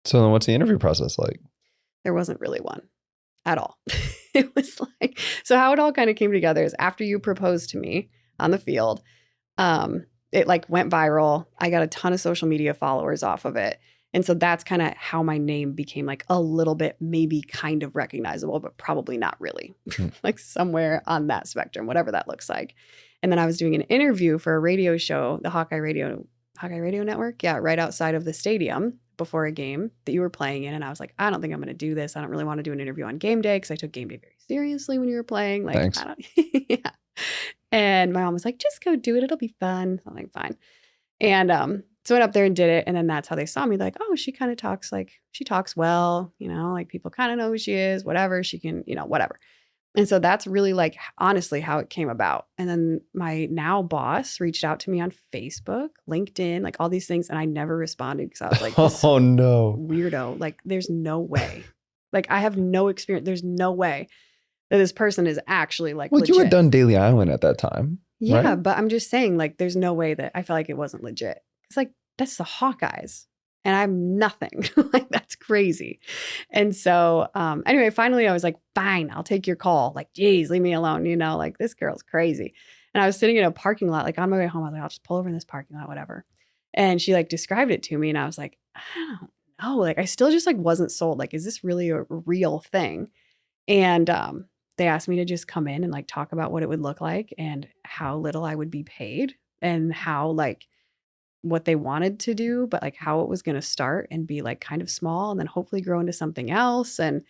So then what's the interview process like? There wasn't really one at all. It was like, so how it all kind of came together is after you proposed to me on the field, it like went viral. I got a ton of social media followers off of it. And so that's kind of how my name became like a little bit, maybe kind of recognizable, but probably not really. Like somewhere on that spectrum, whatever that looks like. And then I was doing an interview for a radio show, the Hawkeye Radio Network. Yeah, right outside of the stadium before a game that you were playing in. And I was like, I don't think I'm going to do this. I don't really want to do an interview on game day, because I took game day very seriously when you were playing. Like, thanks. I don't, yeah. And my mom was like, just go do it. It'll be fun. I'm like, fine. And so I went up there and did it. And then that's how they saw me. Like, oh, she kind of talks like, she talks well, you know, like people kind of know who she is, whatever. She can, you know, whatever. And so that's really like, honestly, how it came about. And then my now boss reached out to me on Facebook, LinkedIn, like all these things. And I never responded because I was like, oh no, weirdo. Like, there's no way. Like, I have no experience. There's no way that this person is actually like, well, legit. You had done Daily Island at that time. Yeah. Right? But I'm just saying, like, there's no way that I felt like it wasn't legit. It's like, that's the Hawkeyes. And I'm nothing. Like, that's crazy. And so anyway, finally I was like, fine, I'll take your call. Like, geez, leave me alone. You know, like, this girl's crazy. And I was sitting in a parking lot, like on my way home. I was like, I'll just pull over in this parking lot, whatever. And she like described it to me. And I was like, I don't know. Like, I still just like wasn't sold. Like, is this really a real thing? And they asked me to just come in and like talk about what it would look like and how little I would be paid and how like what they wanted to do, but like how it was going to start and be like kind of small and then hopefully grow into something else. And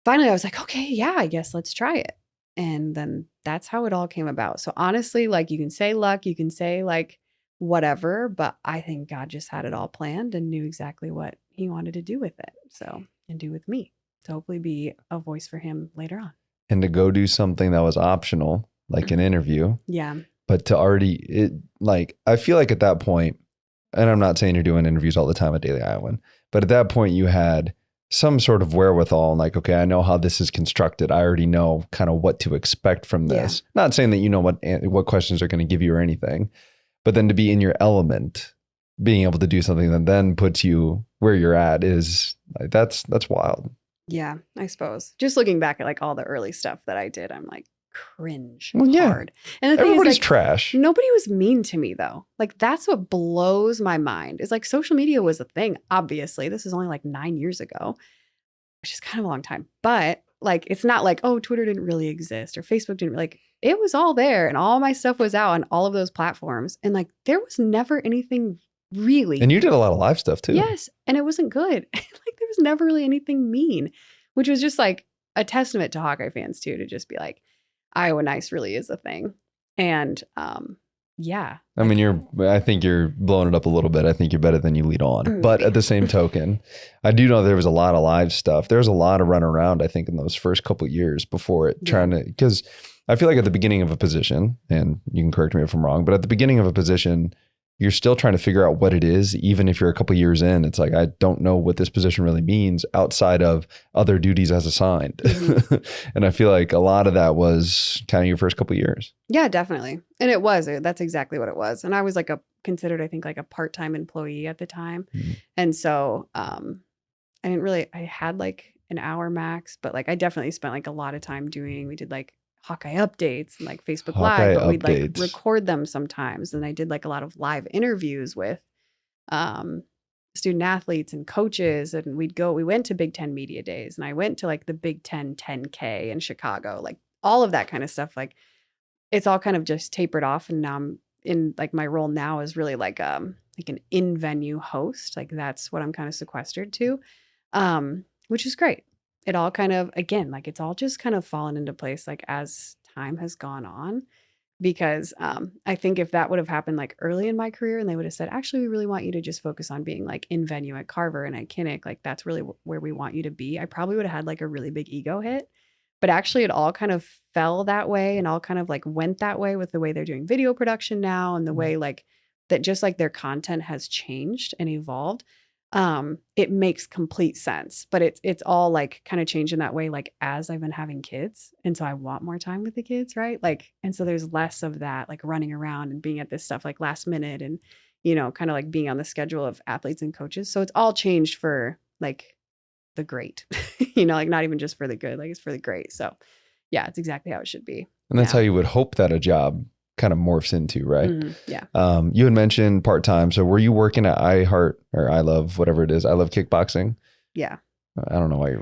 finally I was like, okay, yeah, I guess let's try it. And then that's how it all came about. So honestly, like, you can say luck, you can say like whatever, but I think God just had it all planned and knew exactly what he wanted to do with it. So, and do with me to hopefully be a voice for him later on. And to go do something that was optional, like an interview. Yeah. But to already, like, I feel like at that point, and I'm not saying you're doing interviews all the time at Daily Iowan, but at that point you had some sort of wherewithal and like, okay, I know how this is constructed. I already know kind of what to expect from this. Yeah. Not saying that you know what questions are going to give you or anything, but then to be in your element, being able to do something that then puts you where you're at is like, that's wild. Yeah, I suppose. Just looking back at like all the early stuff that I did, I'm like, cringe And hard. And the thing everybody's is, like, trash. Nobody was mean to me though. Like, that's what blows my mind. Is like, social media was a thing. Obviously, this is only like 9 years ago, which is kind of a long time. But like, it's not like, oh, Twitter didn't really exist or Facebook didn't, like, it was all there and all my stuff was out on all of those platforms. And like, there was never anything really. And you did a lot of live stuff too. Yes. And it wasn't good. Like, there was never really anything mean, which was just like a testament to Hawkeye fans too, to just be like, Iowa nice really is a thing. And yeah. I mean, I think you're blowing it up a little bit. I think you're better than you lead on. But at the same token, I do know there was a lot of live stuff. There was a lot of run around, I think, in those first couple of years before it, trying to, because I feel like at the beginning of a position, and you can correct me if I'm wrong, but at the beginning of a position, you're still trying to figure out what it is. Even if you're a couple years in, it's like, I don't know what this position really means outside of other duties as assigned. And I feel like a lot of that was kind of your first couple of years. Yeah, definitely. And it was, that's exactly what it was. And I was like considered, I think, like a part-time employee at the time. And so I had like an hour max, but like I definitely spent like a lot of time we did like Hawkeye updates and like Facebook Live, but we'd like record them sometimes. And I did like a lot of live interviews with student athletes and coaches. And we went to Big Ten Media Days, and I went to like the Big Ten 10K in Chicago, like all of that kind of stuff. Like it's all kind of just tapered off. And now I'm in like my role now is really like an in-venue host. Like that's what I'm kind of sequestered to, which is great. It all kind of, again, like it's all just kind of fallen into place like as time has gone on, because I think if that would have happened like early in my career and they would have said, actually, we really want you to just focus on being like in venue at Carver and at Kinnick, like that's really where we want you to be, I probably would have had like a really big ego hit. But actually it all kind of fell that way and all kind of like went that way with the way they're doing video production now and the way like that just like their content has changed and evolved. It makes complete sense, but it's all like kind of changed in that way, like as I've been having kids. And so I want more time with the kids. Right. Like, and so there's less of that, like running around and being at this stuff like last minute and, kind of like being on the schedule of athletes and coaches. So it's all changed for like the great, like not even just for the good, like it's for the great. So yeah, it's exactly how it should be. And that's how you would hope that a job kind of morphs into, right? Yeah. You had mentioned part-time. So were you working at I Love, whatever it is? I Love Kickboxing. Yeah. I don't know why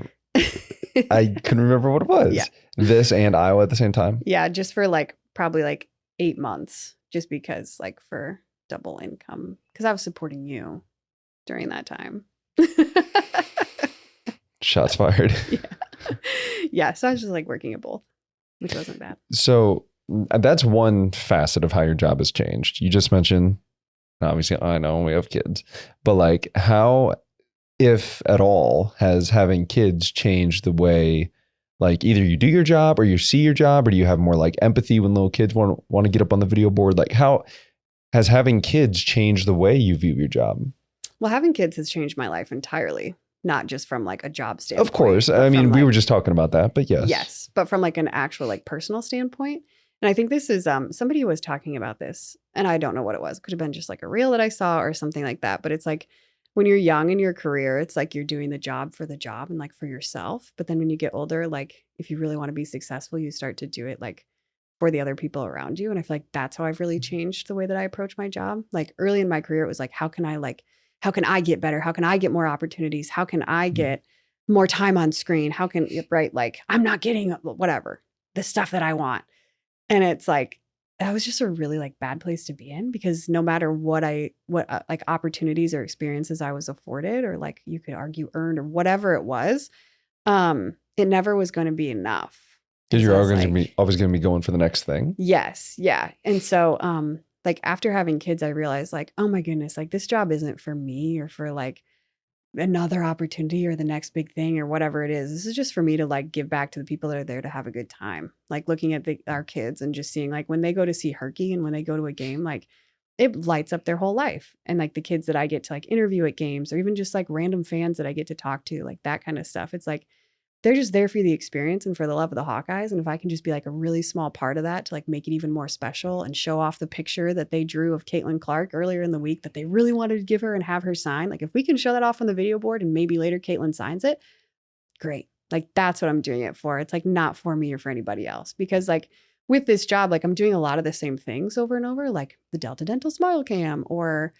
I couldn't remember what it was. Yeah. This and Iowa at the same time? Yeah. Just for like, probably like 8 months, just because like for double income, because I was supporting you during that time. Shots fired. Yeah. So I was just like working at both, which wasn't bad. So that's one facet of how your job has changed. You just mentioned, obviously, I know we have kids, but like how, if at all, has having kids changed the way, like either you do your job or you see your job, or do you have more like empathy when little kids want to get up on the video board? Like how has having kids changed the way you view your job? Well, having kids has changed my life entirely, not just from like a job standpoint. Of course. I mean, we were just talking about that, but yes. Yes. But from like an actual like personal standpoint. And I think this is somebody was talking about this, and I don't know what it was. It could have been just like a reel that I saw or something like that. But it's like when you're young in your career, it's like you're doing the job for the job and like for yourself. But then when you get older, like if you really want to be successful, you start to do it like for the other people around you. And I feel like that's how I've really changed the way that I approach my job. Like early in my career, it was like, how can I get better? How can I get more opportunities? How can I get more time on screen? Right? Like I'm not getting whatever, the stuff that I want. And it's like, that was just a really like bad place to be in, because no matter what like opportunities or experiences I was afforded, or like you could argue earned or whatever it was, it never was going to be enough. Because you're always going to be going for the next thing. Yes. Yeah. And so, like after having kids, I realized like, oh my goodness, like this job isn't for me or for like another opportunity or the next big thing or whatever it is. This is just for me to like give back to the people that are there to have a good time. Like looking at our kids and just seeing like when they go to see Herky and when they go to a game, like it lights up their whole life. And like the kids that I get to like interview at games, or even just like random fans that I get to talk to, like that kind of stuff. It's like, they're just there for the experience and for the love of the Hawkeyes. And if I can just be like a really small part of that to like make it even more special and show off the picture that they drew of Caitlin Clark earlier in the week that they really wanted to give her and have her sign. Like if we can show that off on the video board and maybe later Caitlin signs it, great. Like that's what I'm doing it for. It's like not for me or for anybody else, because like with this job, like I'm doing a lot of the same things over and over, like the Delta Dental Smile Cam or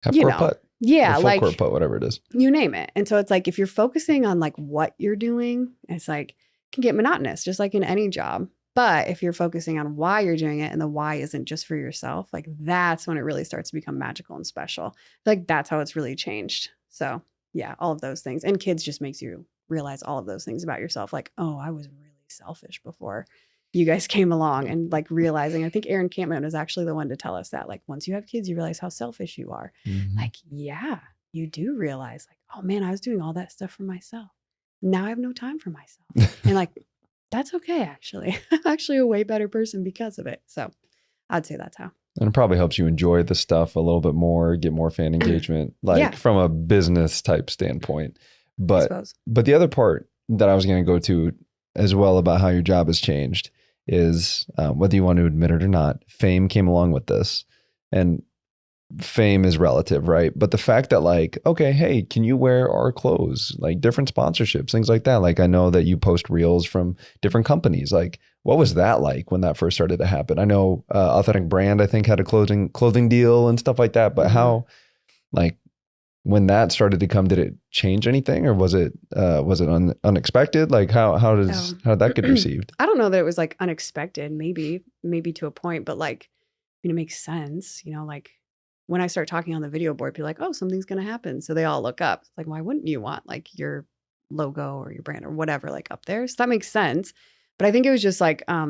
half-court putt. Yeah, like full court putt, whatever it is. You name it. And so it's like if you're focusing on like what you're doing, it's like it can get monotonous, just like in any job. But if you're focusing on why you're doing it and the why isn't just for yourself, like that's when it really starts to become magical and special. Like that's how it's really changed. So yeah, all of those things. And kids just makes you realize all of those things about yourself. Like, oh, I was really selfish before you guys came along, and like realizing, I think Aaron Campman was actually the one to tell us that like once you have kids, you realize how selfish you are. Mm-hmm. Like, yeah, you do realize like, oh man, I was doing all that stuff for myself. Now I have no time for myself. And like, that's okay, actually. I'm actually a way better person because of it. So I'd say that's how. And it probably helps you enjoy the stuff a little bit more, get more fan engagement, like Yeah. from a business type standpoint. I But suppose. the other part that I was going to go to as well about how your job has changed is whether you want to admit it or not, fame came along with this. And fame is relative, right? But the fact that like, okay, hey, can you wear our clothes? Like different sponsorships, things like that. Like I know that you post reels from different companies. Like what was that like when that first started to happen? I know Authentic Brand, I think, had a clothing deal and stuff like that. But how, like, when that started to come, did it change anything, or was it unexpected? Like how did that get received? I don't know that it was like unexpected. Maybe to a point, but like, I mean, it makes sense. You know, like when I start talking on the video board, people are like, oh, something's gonna happen, so they all look up. It's like, why wouldn't you want like your logo or your brand or whatever like up there? So that makes sense. But I think it was just like I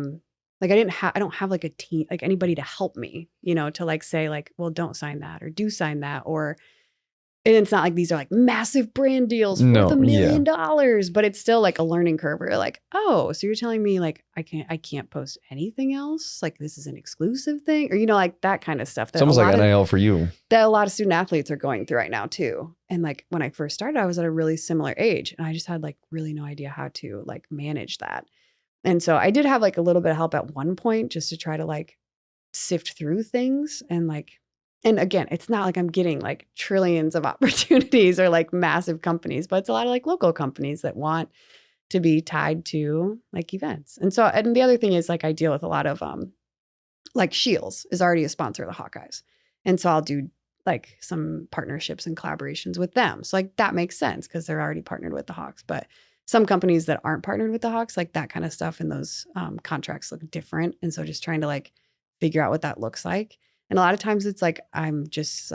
don't have like a team, like anybody to help me, you know, to like say like, well, don't sign that or do sign that. Or and it's not like these are like massive brand deals worth $1 million, but it's still like a learning curve where you're like, oh, so you're telling me like I can't post anything else? Like this is an exclusive thing? Or, you know, like that kind of stuff. It's almost like NIL for you. That a lot of student athletes are going through right now too. And like when I first started, I was at a really similar age and I just had like really no idea how to like manage that. And so I did have like a little bit of help at one point just to try to like sift through things and like, and again, it's not like I'm getting like trillions of opportunities or like massive companies, but it's a lot of like local companies that want to be tied to like events. And so, and the other thing is like I deal with a lot of like Shields is already a sponsor of the Hawkeyes. And so I'll do like some partnerships and collaborations with them. So like that makes sense because they're already partnered with the Hawks. But some companies that aren't partnered with the Hawks, like that kind of stuff and those contracts look different. And so just trying to like figure out what that looks like. And a lot of times it's like, I'm just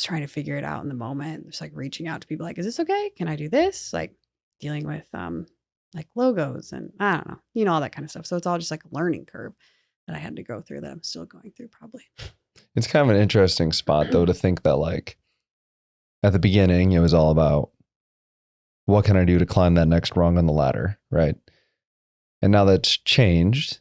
trying to figure it out in the moment. Just like reaching out to people like, is this okay? Can I do this? Like dealing with like logos and I don't know, you know, all that kind of stuff. So it's all just like a learning curve that I had to go through that I'm still going through probably. It's kind of an interesting spot though, to think that like at the beginning, it was all about what can I do to climb that next rung on the ladder, right? And now that's changed.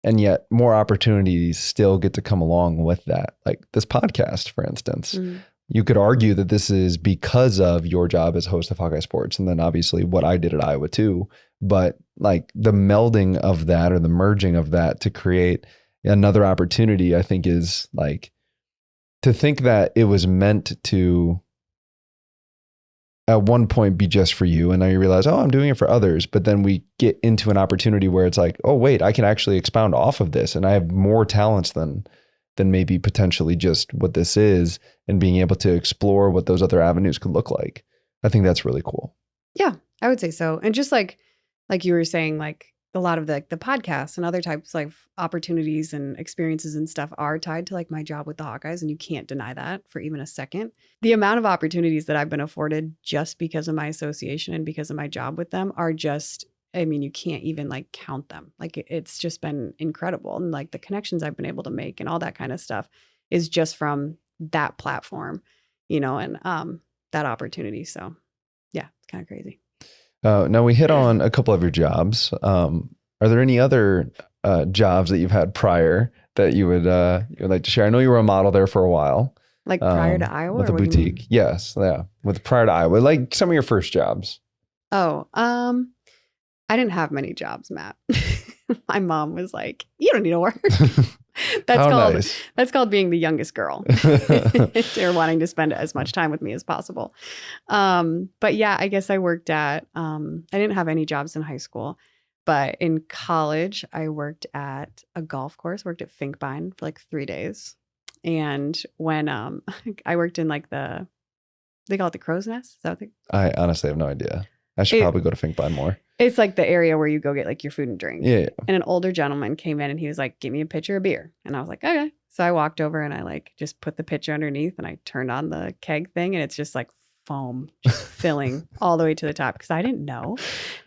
And yet more opportunities still get to come along with that. Like this podcast, for instance. Mm-hmm. You could argue that this is because of your job as host of Hawkeye Sports. And then obviously what I did at Iowa too. But like the melding of that or the merging of that to create another opportunity, I think is like to think that it was meant to at one point be just for you. And now you realize, oh, I'm doing it for others. But then we get into an opportunity where it's like, oh, wait, I can actually expound off of this. And I have more talents than maybe potentially just what this is, and being able to explore what those other avenues could look like. I think that's really cool. Yeah, I would say so. And just like you were saying, like a lot of the podcasts and other types of opportunities and experiences and stuff are tied to like my job with the Hawkeyes. And you can't deny that for even a second. The amount of opportunities that I've been afforded just because of my association and because of my job with them are just, I mean, you can't even like count them. Like it's just been incredible. And like the connections I've been able to make and all that kind of stuff is just from that platform, you know, and that opportunity. So yeah, it's kind of crazy. Now we hit on a couple of your jobs. Are there any other jobs that you've had prior that you would like to share? I know you were a model there for a while. Like prior to Iowa? With a boutique. Yes. Yeah. With prior to Iowa, like some of your first jobs. Oh, I didn't have many jobs, Matt. My mom was like, you don't need to work. That's called being the youngest girl. They're wanting to spend as much time with me as possible. But yeah, I guess I worked at, I didn't have any jobs in high school, but in college, I worked at a golf course, worked at Finkbine for like 3 days. And when I worked in like they call it the crow's nest. Is that what I honestly have no idea. I should probably go to Finkbine more. It's like the area where you go get like your food and drink. Yeah. And an older gentleman came in and he was like, give me a pitcher of beer. And I was like, okay. So I walked over and I like just put the pitcher underneath and I turned on the keg thing and it's just like foam just filling all the way to the top because I didn't know.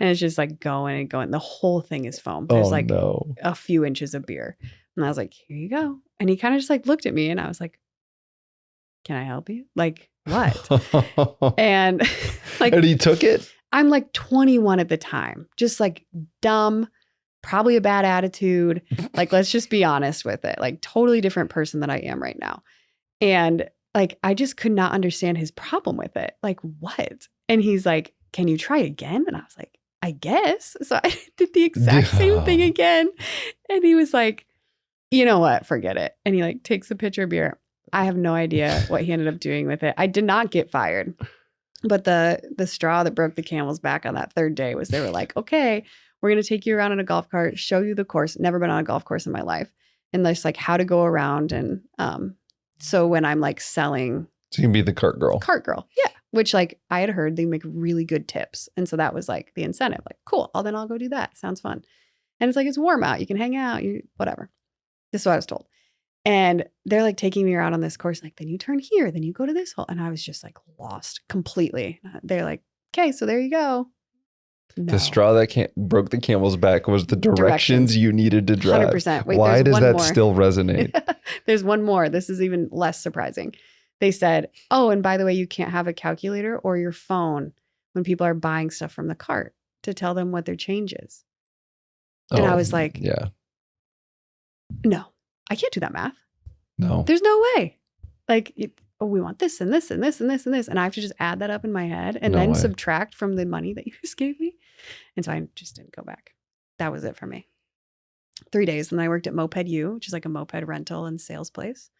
And it's just like going and going. The whole thing is foam. There's a few inches of beer. And I was like, here you go. And he kind of just like looked at me and I was like, can I help you? Like, what? And like, and he took it? I'm like 21 at the time, just like dumb, probably a bad attitude. Like, let's just be honest with it. Like, totally different person than I am right now. And like, I just could not understand his problem with it. Like, what? And he's like, can you try again? And I was like, I guess. So I did the exact same thing again. And he was like, you know what? Forget it. And he like takes a pitcher of beer. I have no idea what he ended up doing with it. I did not get fired. But the straw that broke the camel's back on that third day was they were like, okay, we're going to take you around in a golf cart, show you the course. Never been on a golf course in my life. And just like how to go around. And so when I'm like selling. So you can be the cart girl. Cart girl. Yeah. Which like I had heard they make really good tips. And so that was like the incentive. Like, cool. Then I'll go do that. Sounds fun. And it's like, it's warm out. You can hang out. Whatever. This is what I was told. And they're like taking me around on this course, like, then you turn here, then you go to this hole. And I was just like lost completely. They're like, okay, so there you go. No. The straw that broke the camel's back was the directions you needed to drive. 100%. Wait, why does that still resonate? There's one more. This is even less surprising. They said, oh, and by the way, you can't have a calculator or your phone when people are buying stuff from the cart to tell them what their change is. And I was like, yeah, no. I can't do that math. No. There's no way. Like, we want this and this and this and this and this. And I have to just add that up in my head and then subtract from the money that you just gave me. And so I just didn't go back. That was it for me. 3 days. And then I worked at Moped U, which is like a moped rental and sales place.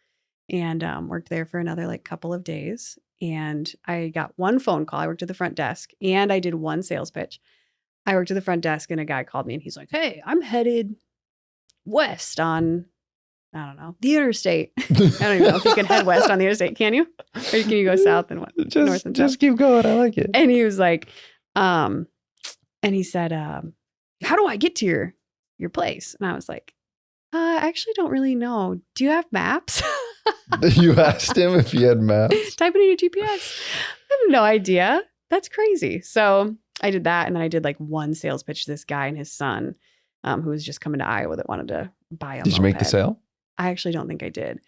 And worked there for another like couple of days. And I got one phone call. I worked at the front desk and I did one sales pitch. I worked at the front desk and a guy called me and he's like, hey, I'm headed west on... I don't know, the interstate. I don't even know if you can head west on the interstate. Can you? Or can you go south and north and south? Just keep going. I like it. And he was like, and he said, how do I get to your place? And I was like, I actually don't really know. Do you have maps? You asked him if he had maps? Type it in your GPS. I have no idea. That's crazy. So I did that. And then I did like one sales pitch to this guy and his son, who was just coming to Iowa that wanted to buy a moped. Did you make the sale? I actually don't think I did.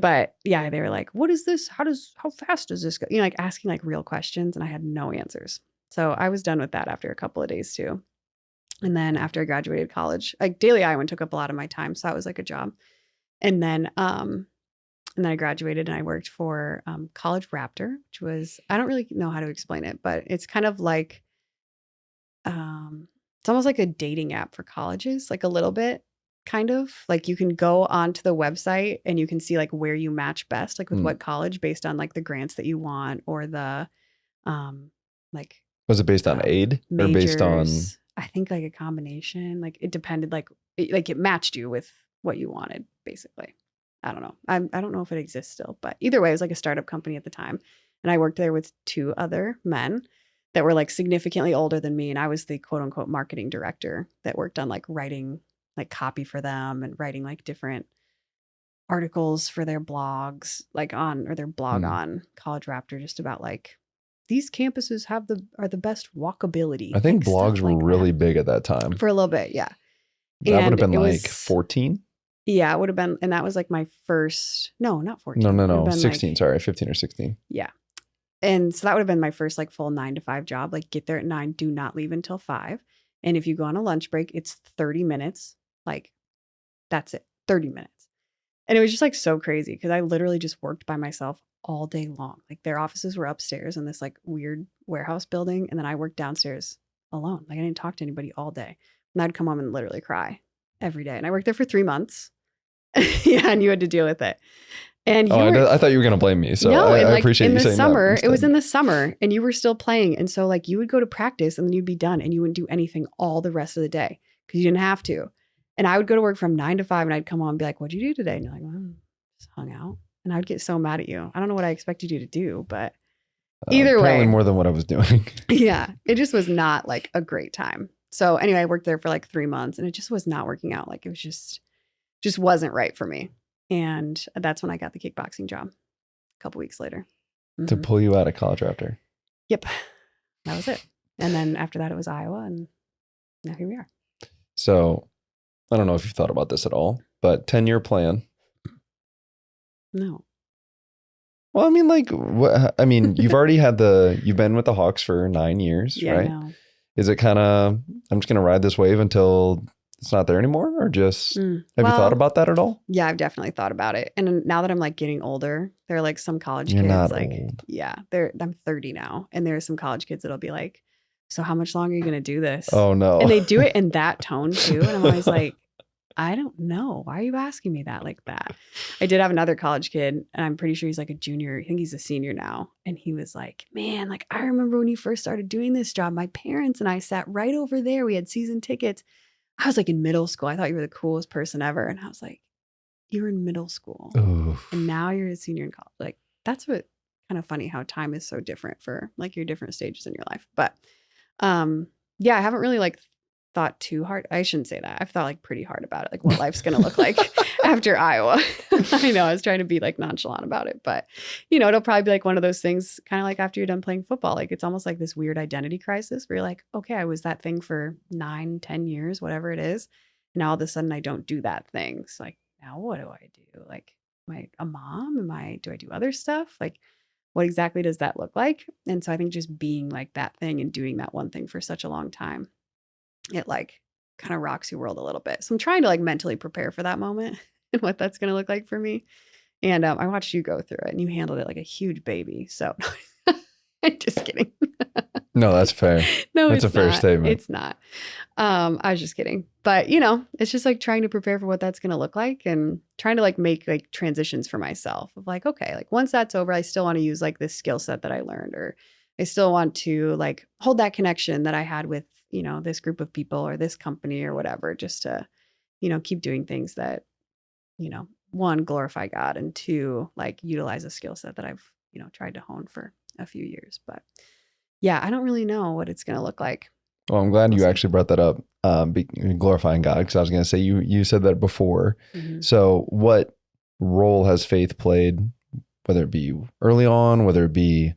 But yeah, they were like, what is this? How fast does this go? You know, like asking like real questions. And I had no answers. So I was done with that after a couple of days too. And then after I graduated college, like Daily Iowan took up a lot of my time. So that was like a job. And then I graduated and I worked for College Raptor, which was, I don't really know how to explain it, but it's kind of like, it's almost like a dating app for colleges, like a little bit. Kind of like you can go onto the website and you can see like where you match best, like with what college based on like the grants that you want or the, like. Was it based on aid majors, or based on? I think like a combination, like it depended, like it matched you with what you wanted basically. I don't know. I don't know if it exists still, but either way, it was like a startup company at the time. And I worked there with 2 other men that were like significantly older than me. And I was the quote unquote marketing director that worked on like writing like copy for them and writing like different articles for their blogs, like on, or their blog on College Raptor, just about like these campuses are the best walkability. I think like, blogs were really big at that time. For a little bit. Yeah. That would have been like 14. Yeah, it would have been. And that was like my first, no, not 14. No. 16. Like, sorry. 15 or 16. Yeah. And so that would have been my first like full 9 to 5 job. Like get there at 9, do not leave until 5. And if you go on a lunch break, it's 30 minutes. Like, that's it, 30 minutes. And it was just like so crazy because I literally just worked by myself all day long. Like their offices were upstairs in this like weird warehouse building. And then I worked downstairs alone. Like I didn't talk to anybody all day. And I'd come home and literally cry every day. And I worked there for 3 months. Yeah. And you had to deal with it. And I thought you were going to blame me. So no, I appreciate you saying that. In the summer, it was in the summer and you were still playing. And so like you would go to practice and then you'd be done and you wouldn't do anything all the rest of the day because you didn't have to. And I would go to work from 9 to 5 and I'd come home and be like, what'd you do today? And you're like, well, just hung out. And I would get so mad at you. I don't know what I expected you to do, but either way. More than what I was doing. Yeah. It just was not like a great time. So anyway, I worked there for like 3 months and it just was not working out. Like it was just wasn't right for me. And that's when I got the kickboxing job a couple weeks later. Mm-hmm. To pull you out of College Raptor. Yep. That was it. And then after that, it was Iowa. And now here we are. So I don't know if you've thought about this at all, but 10-year plan. No. Well, I mean, like, you've already you've been with the Hawks for 9 years, Yeah, I right? know. Is it kind of, I'm just going to ride this wave until it's not there anymore? Or just, have you thought Well, about that at all? yeah, I've definitely thought about it. And now that I'm like getting older, there are like some college You're kids, not like, old. yeah, I'm 30 now. And there are some college kids that'll be like, so how much longer are you going to do this? Oh, no. And they do it in that tone too. And I'm always like, I don't know. Why are you asking me that like that? I did have another college kid, and I'm pretty sure he's like a junior. I think he's a senior now. And he was like, man, like, I remember when you first started doing this job, my parents and I sat right over there. We had season tickets. I was like in middle school. I thought you were the coolest person ever. And I was like, you were in middle school Oof. and now you're a senior in college. Like, that's what kind of funny how time is so different for like your different stages in your life. But yeah, I haven't really like thought too hard. I shouldn't say that. I've thought like pretty hard about it, like what life's going to look like after Iowa. I know I was trying to be like nonchalant about it, but it'll probably be like one of those things kind of like after you're done playing football. Like it's almost like this weird identity crisis where you're like, okay, I was that thing for 9-10 years, whatever it is. And now all of a sudden I don't do that thing. So like, now what do I do? Like, am I a mom? Do I do other stuff? Like, what exactly does that look like? And so I think just being like that thing and doing that one thing for such a long time, it like kind of rocks your world a little bit. So I'm trying to like mentally prepare for that moment and what that's going to look like for me. And I watched you go through it and you handled it like a huge baby. So just kidding. No, that's fair. No, That's a fair statement. It's not. I was just kidding. But it's just like trying to prepare for what that's going to look like and trying to like make like transitions for myself of like, okay, like once that's over, I still want to use like this skill set that I learned, or I still want to like hold that connection that I had with, this group of people or this company or whatever, just to, keep doing things that, one, glorify God, and two, like utilize a skill set that I've, tried to hone for a few years. But yeah, I don't really know what it's going to look like. Well, I'm glad We'll you see. actually brought that up, glorifying God, because I was going to say you said that before. Mhm. So what role has faith played, whether it be early on, whether it be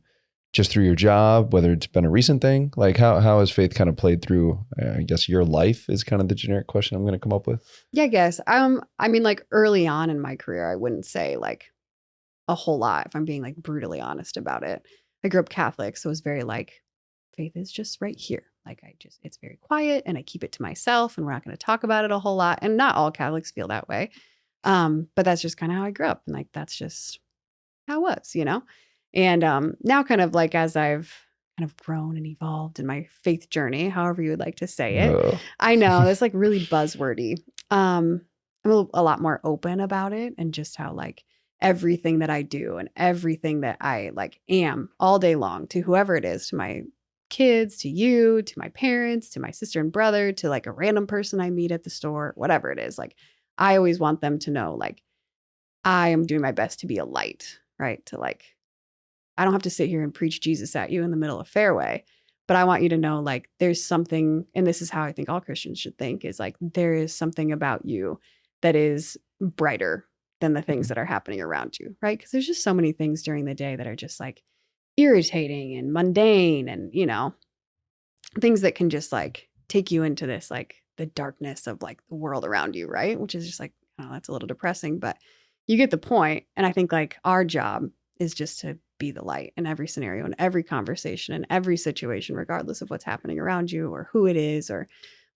just through your job, whether it's been a recent thing? Like how has faith kind of played through, I guess, your life is kind of the generic question I'm going to come up with. Yeah, I guess. I mean, like early on in my career, I wouldn't say like a whole lot if I'm being like brutally honest about it. I grew up Catholic, so it was very like faith is just right here. Like it's very quiet and I keep it to myself and we're not going to talk about it a whole lot. And not all Catholics feel that way. But that's just kind of how I grew up. And like, that's just how it was. And now kind of like as I've kind of grown and evolved in my faith journey, however you would like to say it. Ugh. I know that's like really buzzwordy. I'm a lot more open about it and just how like everything that I do and everything that I like am all day long to whoever it is, to my kids, to you, to my parents, to my sister and brother, to like a random person I meet at the store, whatever it is. Like I always want them to know like I am doing my best to be a light, right? To like, I don't have to sit here and preach Jesus at you in the middle of fairway, but I want you to know like there's something, and this is how I think all Christians should think, is like there is something about you that is brighter than the things that are happening around you, right? Because there's just so many things during the day that are just like irritating and mundane and, things that can just like take you into this like the darkness of like the world around you, right? Which is just like, oh, that's a little depressing, but you get the point. And I think like our job is just to be the light in every scenario, in every conversation, in every situation, regardless of what's happening around you or who it is or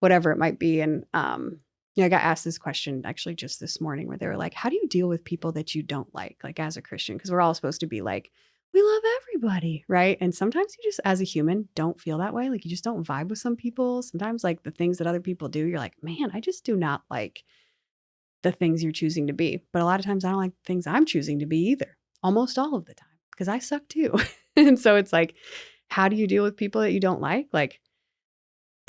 whatever it might be. And I got asked this question actually just this morning where they were like, how do you deal with people that you don't like as a Christian? Because we're all supposed to be like, we love everybody, right? And sometimes you just, as a human, don't feel that way. Like you just don't vibe with some people. Sometimes like the things that other people do, you're like, man, I just do not like the things you're choosing to be. But a lot of times I don't like the things I'm choosing to be either. Almost all of the time, because I suck too. And so it's like, how do you deal with people that you don't like? Like,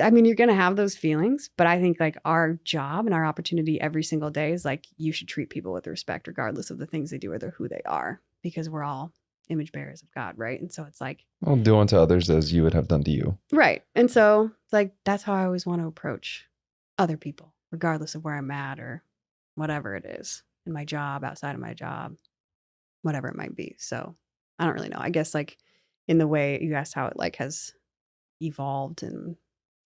I mean, you're going to have those feelings, but I think like our job and our opportunity every single day is like, you should treat people with respect, regardless of the things they do or who they are, because we're all image bearers of God, right? And so it's like, Well, do unto others as you would have done to you. Right. And so it's like, that's how I always want to approach other people, regardless of where I'm at or whatever it is in my job, outside of my job, whatever it might be. So I don't really know. I guess like in the way you asked how it like has evolved and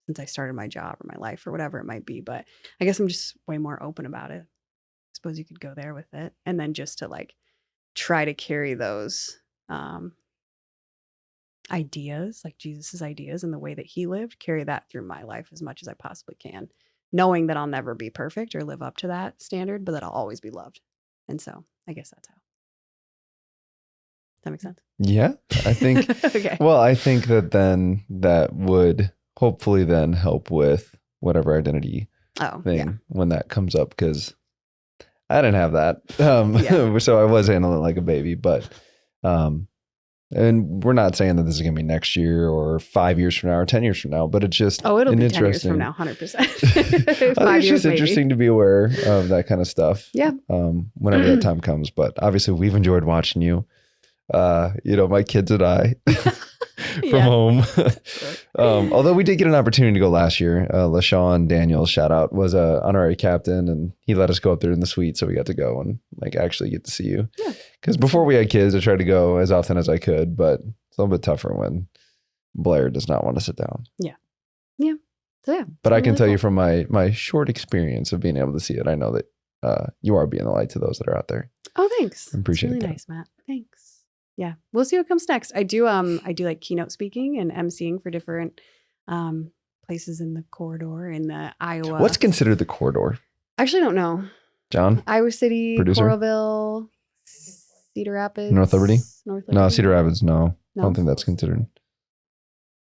since I started my job or my life or whatever it might be, but I guess I'm just way more open about it. I suppose you could go there with it. And then just to like try to carry those ideas, like Jesus's ideas and the way that he lived, carry that through my life as much as I possibly can, knowing that I'll never be perfect or live up to that standard, but that I'll always be loved. And so I guess that's how. Does that make sense? Yeah, I think. Okay. Well, I think that then that would hopefully then help with whatever identity thing when that comes up, because I didn't have that. So I was handling it like a baby, but and we're not saying that this is going to be next year or 5 years from now or 10 years from now, but it's just it'll be 10 years from now, 100%. I think it's just interesting to be aware of that kind of stuff. Yeah. Whenever that time comes. But obviously we've enjoyed watching you. My kids and I from home. Although we did get an opportunity to go last year. LaShawn Daniel, shout out, was a honorary captain, and he let us go up there in the suite, so we got to go and like actually get to see you. Yeah. Because before we had kids, I tried to go as often as I could, but it's a little bit tougher when Blair does not want to sit down. Yeah. Yeah. So yeah. But I can tell you from my short experience of being able to see it, I know that you are being the light to those that are out there. Oh, thanks. I appreciate really that. Nice, Matt. Thanks. Yeah, we'll see what comes next. I do like keynote speaking and emceeing for different places in the corridor in the Iowa. What's considered the corridor? I actually don't know. John? Iowa City, producer? Coralville, Cedar Rapids. North Liberty? No, Cedar Rapids, no. I don't think that's considered.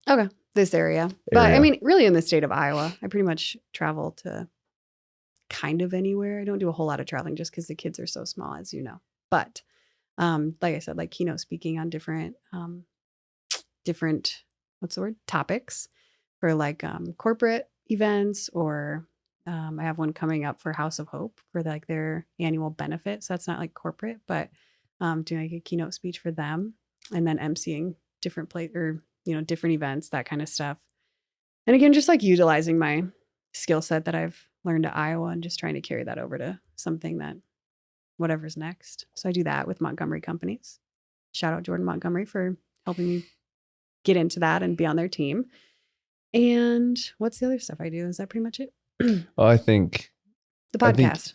Okay, this area. But I mean, really in the state of Iowa, I pretty much travel to kind of anywhere. I don't do a whole lot of traveling just because the kids are so small, as you know. But like I said, like keynote speaking on different topics for like corporate events, or I have one coming up for House of Hope for like their annual benefit. So that's not like corporate, but doing like a keynote speech for them, and then emceeing different different events, that kind of stuff. And again, just like utilizing my skill set that I've learned at Iowa and just trying to carry that over to something that whatever's next. So I do that with Montgomery Companies. Shout out Jordan Montgomery for helping me get into that and be on their team. And what's the other stuff I do? Is that pretty much it? Well, I think the podcast.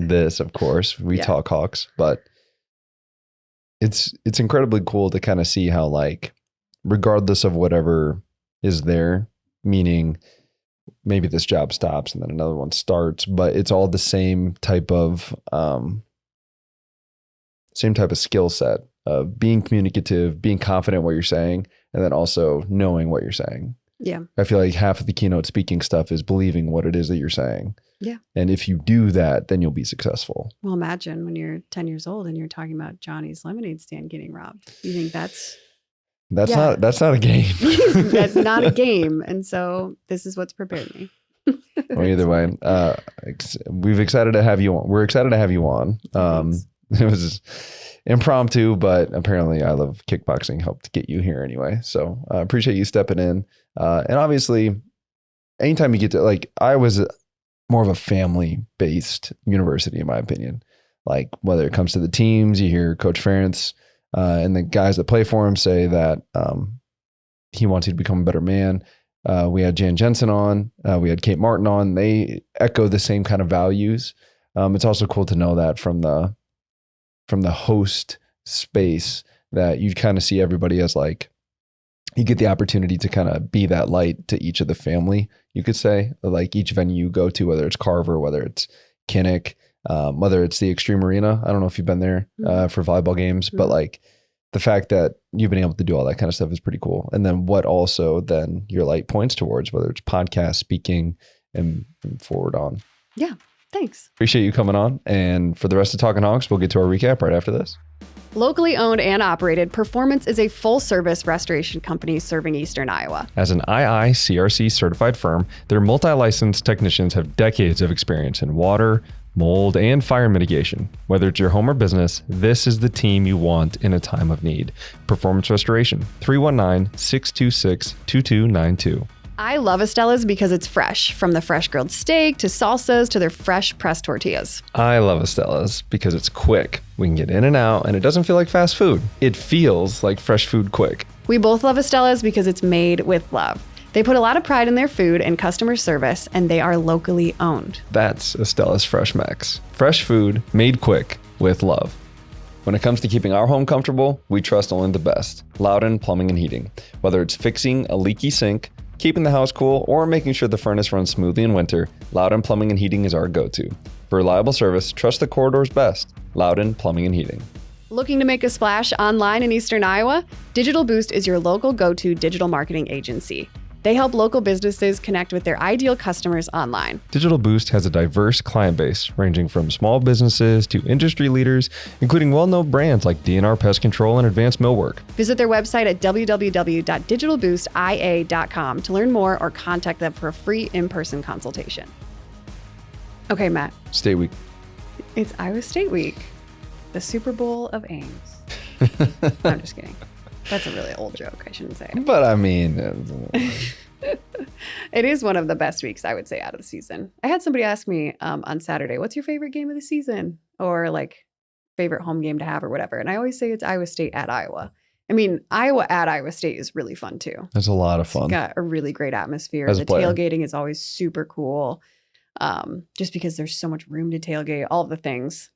This, of course, we talk Hawks, but it's incredibly cool to kind of see how, like, regardless of whatever is there, meaning maybe this job stops and then another one starts, but it's all the same type of skill set of being communicative, being confident in what you're saying, and then also knowing what you're saying. Yeah. I feel like half of the keynote speaking stuff is believing what it is that you're saying. Yeah. And if you do that, then you'll be successful. Well, imagine when you're 10 years old and you're talking about Johnny's lemonade stand getting robbed. You think that's not a game. That's not a game. And so this is what's prepared me. Well, either way, we're excited to have you on. It was impromptu, but apparently I Love Kickboxing helped get you here anyway. So I appreciate you stepping in. And obviously, anytime you get to, like, I was more of a family-based university, in my opinion. Like, whether it comes to the teams, you hear Coach Ferentz and the guys that play for him say that he wants you to become a better man. We had Jan Jensen on. We had Kate Martin on. They echo the same kind of values. It's also cool to know that from the host space, that you kind of see everybody as, like, you get the opportunity to kind of be that light to each of the family, you could say, like each venue you go to, whether it's Carver, whether it's Kinnick, whether it's the Extreme Arena. I don't know if you've been there for volleyball games, but like the fact that you've been able to do all that kind of stuff is pretty cool. And then what also then your light points towards, whether it's podcast, speaking, and forward on. Yeah. Thanks. Appreciate you coming on. And for the rest of Talkin Hawks, we'll get to our recap right after this. Locally owned and operated, Performance is a full-service restoration company serving Eastern Iowa. As an IICRC certified firm, their multi-licensed technicians have decades of experience in water, mold, and fire mitigation. Whether it's your home or business, this is the team you want in a time of need. Performance Restoration, 319-626-2292. I love Estella's because it's fresh, from the fresh grilled steak to salsas to their fresh pressed tortillas. I love Estella's because it's quick. We can get in and out, and it doesn't feel like fast food. It feels like fresh food quick. We both love Estella's because it's made with love. They put a lot of pride in their food and customer service, and they are locally owned. That's Estella's Fresh Max. Fresh food made quick with love. When it comes to keeping our home comfortable, we trust only the best. Loudon Plumbing and Heating. Whether it's fixing a leaky sink, keeping the house cool, or making sure the furnace runs smoothly in winter, Loudon Plumbing and Heating is our go-to. For reliable service, trust the corridor's best. Loudon Plumbing and Heating. Looking to make a splash online in Eastern Iowa? Digital Boost is your local go-to digital marketing agency. They help local businesses connect with their ideal customers online. Digital Boost has a diverse client base, ranging from small businesses to industry leaders, including well-known brands like DNR Pest Control and Advanced Millwork. Visit their website at www.digitalboostia.com to learn more or contact them for a free in-person consultation. Okay, Matt. State Week. It's Iowa State Week. The Super Bowl of Ames. I'm just kidding. That's a really old joke. I shouldn't say it. But I mean, it is one of the best weeks, I would say, out of the season. I had somebody ask me on Saturday, what's your favorite game of the season? Or like favorite home game to have or whatever. And I always say it's Iowa State at Iowa. I mean, Iowa at Iowa State is really fun too. That's a lot of fun. It's got a really great atmosphere. As a the player. tailgating is always super cool. Just because there's so much room to tailgate, all of the things.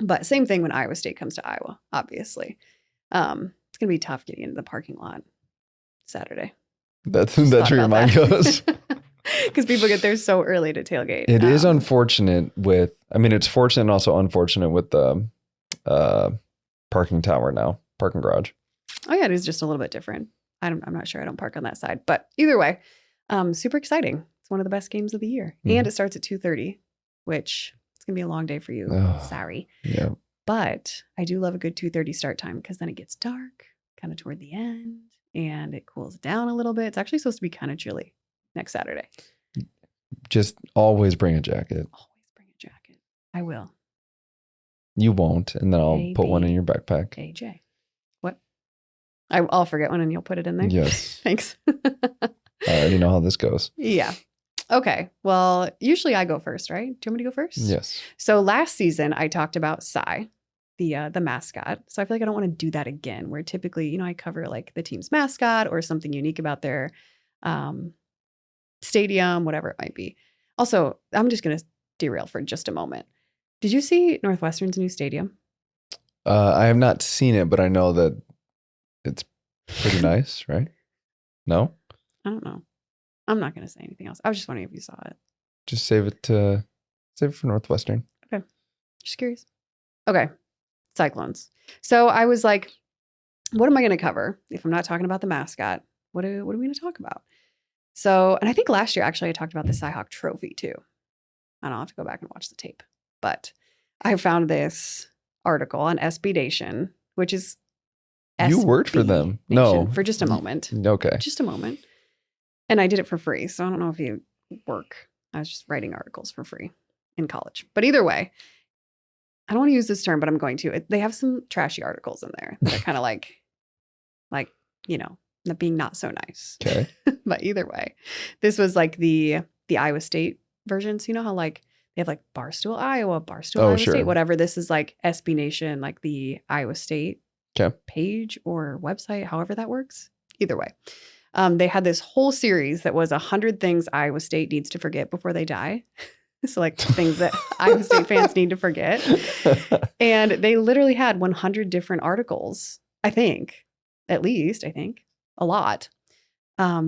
But same thing when Iowa State comes to Iowa, obviously. It's going to be tough getting into the parking lot Saturday. That's where your mind goes. Because people get there so early to tailgate. It is unfortunate it's fortunate and also unfortunate with the parking tower now, parking garage. Oh yeah, it is just a little bit different. I'm not sure. I don't park on that side. But either way, super exciting. It's one of the best games of the year. And it starts at 2:30, which it's going to be a long day for you. Oh, Sorry. Yeah. But I do love a good 2:30 start time because then it gets dark kind of toward the end and it cools down a little bit. It's actually supposed to be kind of chilly next Saturday. Just always bring a jacket. Always bring a jacket. I will. You won't, and then I'll put one in your backpack. AJ. What? I'll forget one and you'll put it in there? Yes. Thanks. I already know how this goes. Yeah. Okay. Well, usually I go first, right? Do you want me to go first? Yes. So last season I talked about Cy, the mascot. So I feel like I don't want to do that again, where typically, I cover like the team's mascot or something unique about their stadium, whatever it might be. Also, I'm just going to derail for just a moment. Did you see Northwestern's new stadium? I have not seen it, but I know that it's pretty nice, right? No? I don't know. I'm not going to say anything else. I was just wondering if you saw it. Just save it for Northwestern. Okay. Just curious. Okay. Cyclones. So I was like, what am I going to cover if I'm not talking about the mascot? What are we going to talk about? So, and I think last year, actually, I talked about the Cyhawk trophy too. I don't have to go back and watch the tape, but I found this article on SB Nation, which is You worked for them. No. For just a moment. Okay. Just a moment. And I did it for free. So I don't know if you work. I was just writing articles for free in college. But either way, I don't want to use this term, but I'm going to. They have some trashy articles in there that are kind of like, being not so nice. Okay. But either way, this was like the Iowa State version. So you know how like they have like Barstool Iowa, Barstool Iowa sure. State, whatever. This is like SB Nation, like the Iowa State Okay. page or website, however that works. Either way. They had this whole series that was 100 things Iowa State needs to forget before they die. So like things that Iowa State fans need to forget. And they literally had 100 different articles, I think, a lot.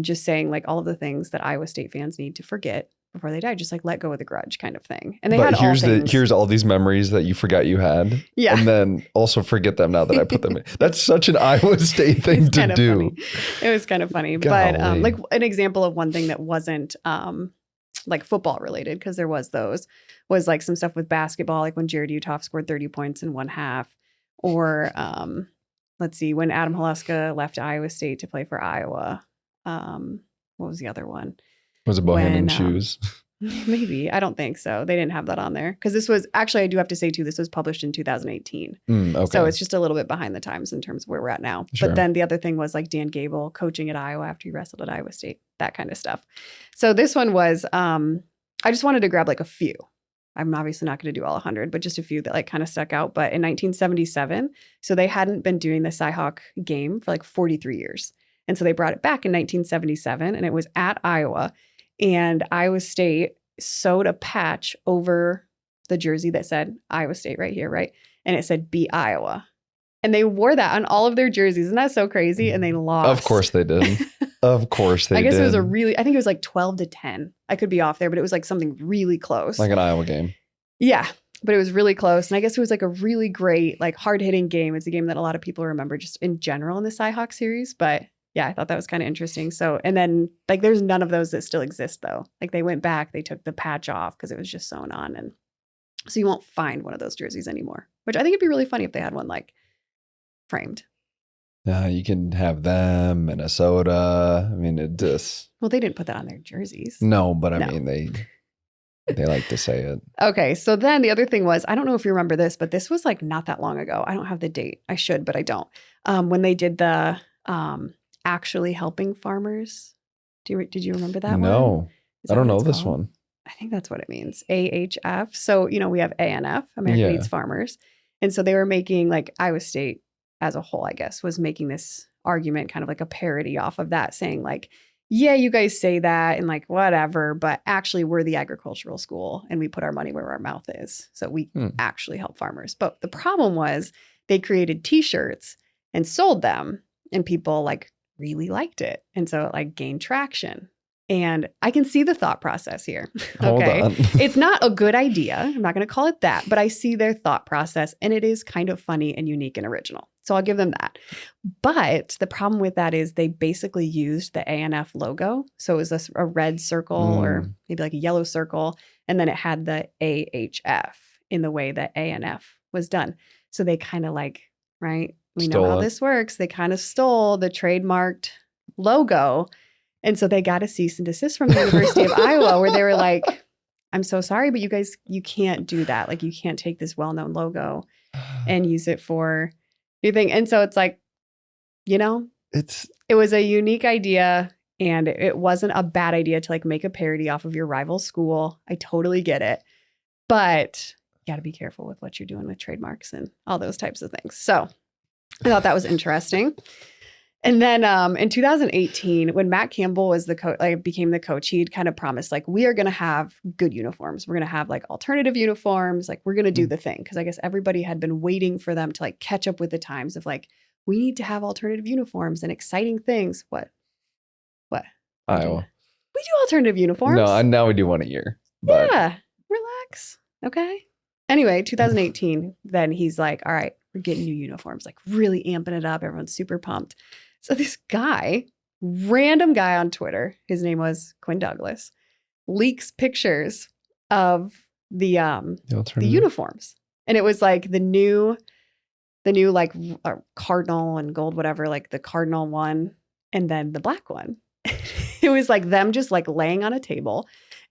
Just saying like all of the things that Iowa State fans need to forget before they die, just like let go of the grudge kind of thing. And they had here's all these memories that you forgot you had. Yeah. And then also forget them now that I put them in. That's such an Iowa State thing to do. Funny. It was kind of funny. Golly. But like an example of one thing that wasn't like football related, because there was like some stuff with basketball, like when Jared Utoff scored 30 points in one half, or let's see, when Adam Haluska left Iowa State to play for Iowa. What was the other one? Was it Bohemian Shoes? Maybe. I don't think so. They didn't have that on there. Because this was, actually, I do have to say too, this was published in 2018. Okay. So it's just a little bit behind the times in terms of where we're at now. Sure. But then the other thing was like Dan Gable coaching at Iowa after he wrestled at Iowa State, that kind of stuff. So this one was, I just wanted to grab like a few. I'm obviously not going to do all 100, but just a few that like kind of stuck out. But in 1977, so they hadn't been doing the Cyhawk game for like 43 years. And so they brought it back in 1977 and it was at Iowa. And Iowa State sewed a patch over the jersey that said Iowa State right here, right? and it said "Beat Iowa." And they wore that on all of their jerseys. Isn't that so crazy? And they lost. Of course they did. Of course they did. I guess it was I think it was like 12-10. I could be off there, but it was like something really close. Like an Iowa game. Yeah, but it was really close. And I guess it was like a really great, like hard-hitting game. It's a game that a lot of people remember just in general in the Cy Hawk series. But yeah, I thought that was kind of interesting. So, and then like there's none of those that still exist though. Like they went back, they took the patch off because it was just sewn on. And so you won't find one of those jerseys anymore, which I think it'd be really funny if they had one like framed. Yeah, you can have them, Minnesota. I mean, it just. Well, they didn't put that on their jerseys. No, but I mean, they like to say it. Okay, so then the other thing was, I don't know if you remember this, but this was like not that long ago. I don't have the date. I should, but I don't. When they did the actually helping farmers. Did you remember that one? No, I don't know this one. I think that's what it means. AHF. So, we have ANF, American Needs Farmers. And so they were making like Iowa State as a whole, I guess, was making this argument, kind of like a parody off of that, saying like, yeah, you guys say that and like whatever, but actually we're the agricultural school and we put our money where our mouth is. So we actually help farmers. But the problem was they created t-shirts and sold them and people like really liked it. And so it like gained traction. And I can see the thought process here. Okay. Hold on. It's not a good idea. I'm not going to call it that, but I see their thought process and it is kind of funny and unique and original. So I'll give them that. But the problem with that is they basically used the ANF logo. So it was a red circle or maybe like a yellow circle. And then it had the AHF in the way that ANF was done. So they kind of like, right? We know how this works. They kind of stole the trademarked logo. And so they got a cease and desist from the University of Iowa where they were like, I'm so sorry, but you guys, you can't do that. Like you can't take this well-known logo and use it for your thing. And so it's like, it was a unique idea and it wasn't a bad idea to like make a parody off of your rival school. I totally get it. But you got to be careful with what you're doing with trademarks and all those types of things. So I thought that was interesting. And then in 2018, when Matt Campbell was the coach, like became the coach, he'd kind of promised like, we are going to have good uniforms. We're going to have like alternative uniforms. Like we're going to do the thing. Because I guess everybody had been waiting for them to like catch up with the times of like, we need to have alternative uniforms and exciting things. What? Iowa. We do alternative uniforms. No, now we do one a year. But. Yeah. Relax. Okay. Anyway, 2018, then he's like, all right, we're getting new uniforms, like really amping it up. Everyone's super pumped. So this guy, random guy on Twitter, his name was Quinn Douglas, leaks pictures of the uniforms. And it was like the new like cardinal and gold, whatever, like the cardinal one and then the black one. It was like them just like laying on a table.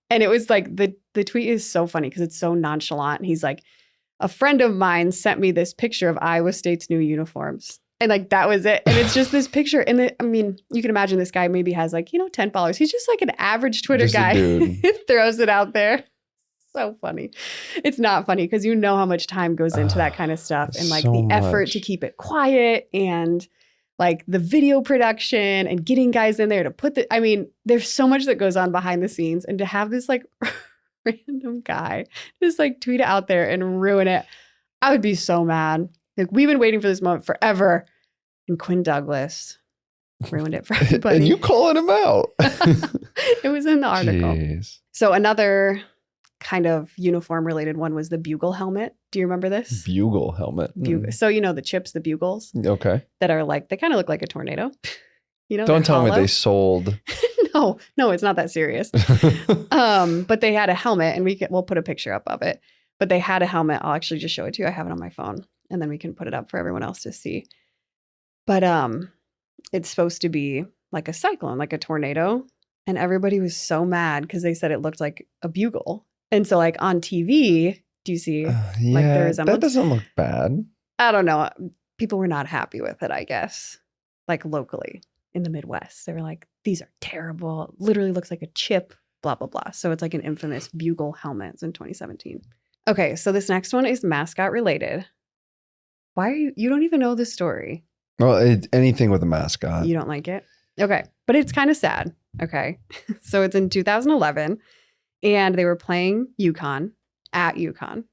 And it was like the tweet is so funny because it's so nonchalant. And he's like, a friend of mine sent me this picture of Iowa State's new uniforms. And like, that was it. And it's just this picture. And you can imagine this guy maybe has like, 10 followers. He's just like an average Twitter guy. Throws it out there. So funny. It's not funny because you know how much time goes into that kind of stuff. And like the effort to keep it quiet and like the video production and getting guys in there to put there's so much that goes on behind the scenes. And to have this like random guy just like tweet it out there and ruin it, I would be so mad. Like we've been waiting for this moment forever. And Quinn Douglas ruined it for everybody. And you calling him out. It was in the article. Jeez. So another kind of uniform related one was the bugle helmet. Do you remember this? Bugle helmet. So the chips, the bugles. Okay. That are like, they kind of look like a tornado. Don't tell me they sold. No, it's not that serious. But they had a helmet and we'll put a picture up of it. But they had a helmet. I'll actually just show it to you. I have it on my phone. And then we can put it up for everyone else to see. But it's supposed to be like a cyclone, like a tornado. And everybody was so mad because they said it looked like a bugle. And so like on TV, do you see like the resemblance? That doesn't look bad. I don't know. People were not happy with it, I guess. Like locally in the Midwest. They were like, these are terrible. Literally looks like a chip, blah, blah, blah. So it's like an infamous bugle helmet. It's in 2017. Okay, so this next one is mascot related. Why are you don't even know the story. Well, anything with a mascot. You don't like it? Okay. But it's kind of sad. Okay. So it's in 2011 and they were playing UConn at UConn.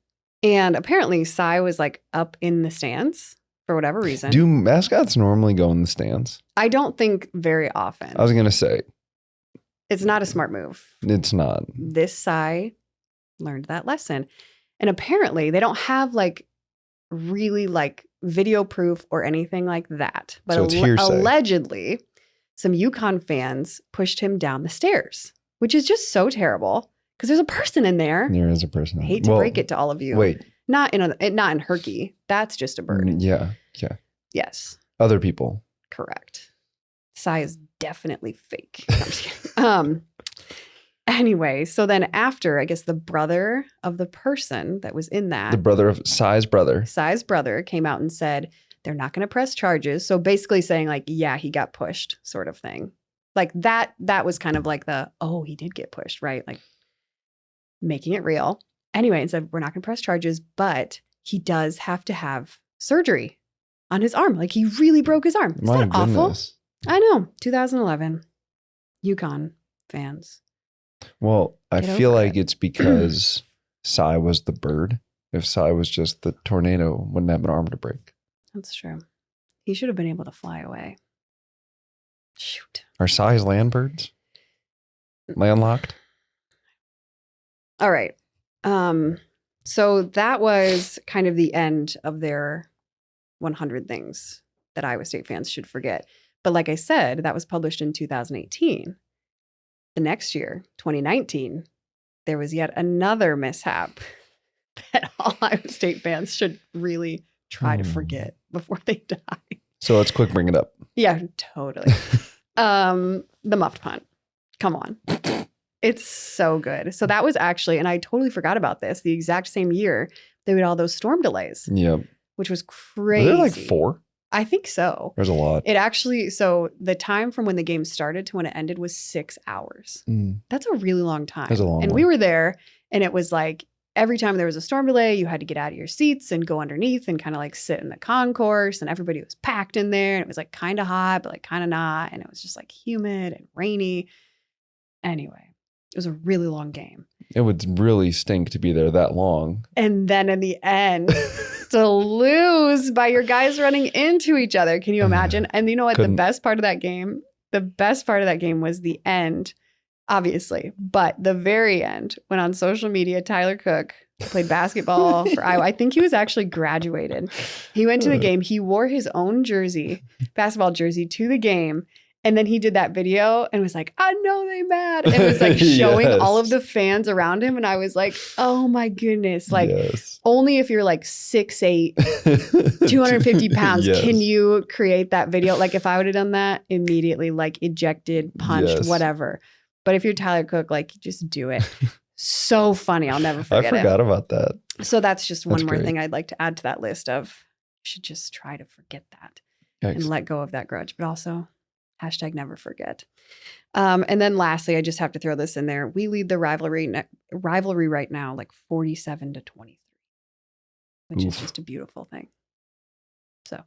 And apparently Cy was like up in the stands for whatever reason. Do mascots normally go in the stands? I don't think very often. I was going to say. It's not a smart move. It's not. This Cy learned that lesson. And apparently they don't have like really like video proof or anything like that. But So it's hearsay. Allegedly, some UConn fans pushed him down the stairs, which is just so terrible because there's a person in there. There is a person. I hate to break it to all of you. Wait. Not in Herky. That's just a bird. Yeah. Yes. Other people. Correct. Cy is definitely fake. No, I'm just kidding. Anyway, so then after, I guess the brother of the person that was in that. The brother of Cy's brother. Cy's brother came out and said, they're not going to press charges. So basically saying like, yeah, he got pushed sort of thing. Like that was kind of like he did get pushed, right? Like making it real. Anyway, and said, we're not going to press charges, but he does have to have surgery on his arm. Like he really broke his arm. Is that awful? I know. 2011. UConn fans. Well, I Get feel over like it. it's because Cy was the bird. If Cy was just the tornado, wouldn't have an arm to break. That's true. He should have been able to fly away. Shoot. Are Cy's land birds landlocked? All right. So that was kind of the end of their 100 things that Iowa State fans should forget. But like I said, that was published in 2018. The next year, 2019, there was yet another mishap that all Iowa State fans should really try to forget before they die. So let's quick bring it up. Yeah, totally. The muffed punt. Come on. It's so good. So that was actually, and I totally forgot about this, the exact same year they had all those storm delays. Yep. Which was crazy. Were there like 4? I think so. There's a lot. It actually, so the time from when the game started to when it ended was 6 hours. That's a really long time. That's a long And one. we were there and it was like every time there was a storm delay, you had to get out of your seats and go underneath and kind of like sit in the concourse, and everybody was packed in there, and it was like kind of hot, but like kind of not. And it was just like humid and rainy. Anyway, it was a really long game. It would really stink to be there that long. And then in the end, to lose by your guys running into each other. Can you imagine? And you know what? The best part of that game was the end, obviously. But the very end, when on social media, Tyler Cook played basketball for Iowa. I think he was actually graduated. He went to the game. He wore his own jersey, basketball jersey, to the game. And then he did that video and was like, I know they mad. And it was like showing all of the fans around him. And I was like, oh my goodness. Like only if you're like 6'8", 250 pounds, can you create that video? Like if I would have done that, immediately like ejected, punched, whatever. But if you're Tyler Cook, like just do it. So funny. I'll never forget it. I forgot about that. So that's just one more thing I'd like to add to that list of you should just try to forget that and let go of that grudge. But also hashtag never forget. And then lastly, I just have to throw this in there. We lead the rivalry right now, like 47-23, which is just a beautiful thing. So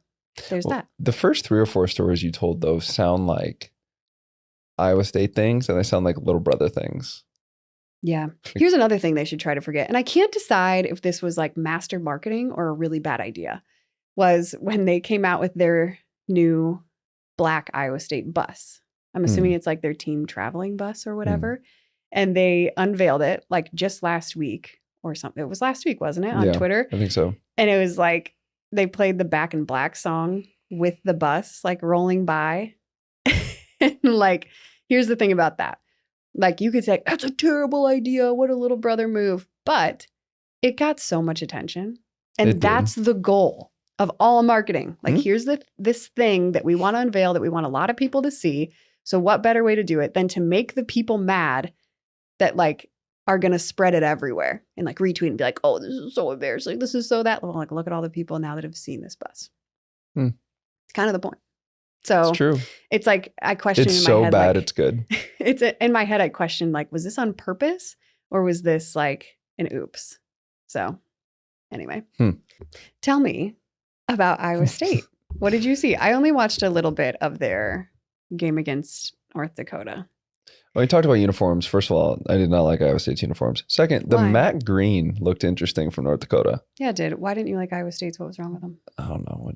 there's that. The first 3 or 4 stories you told, though, sound like Iowa State things, and they sound like little brother things. Yeah. Here's another thing they should try to forget. And I can't decide if this was like master marketing or a really bad idea, was when they came out with their new black Iowa State bus. I'm assuming it's like their team traveling bus or whatever. And they unveiled it like just last week or something. It was last week, wasn't it? On Twitter. I think so. And it was like they played the Back in Black song with the bus like rolling by. And like, here's the thing about that. Like you could say, that's a terrible idea. What a little brother move. But it got so much attention. And that's the goal of all marketing. Like here's this thing that we want to unveil that we want a lot of people to see. So what better way to do it than to make the people mad that like are going to spread it everywhere and like retweet and be like, oh, this is so embarrassing. This is so that. Well, like, look at all the people now that have seen this bus. It's kind of the point. So it's true. It's like I question it's in my head. So bad, like, it's good. In my head, I questioned like, was this on purpose or was this like an oops? So anyway, tell me about Iowa State. What did you see? I only watched a little bit of their game against North Dakota. Well, you talked about uniforms. First of all, I did not like Iowa State's uniforms. Second, the Why? matte green looked interesting from North Dakota. Yeah, it did. Why didn't you like Iowa State's? What was wrong with them? I don't know.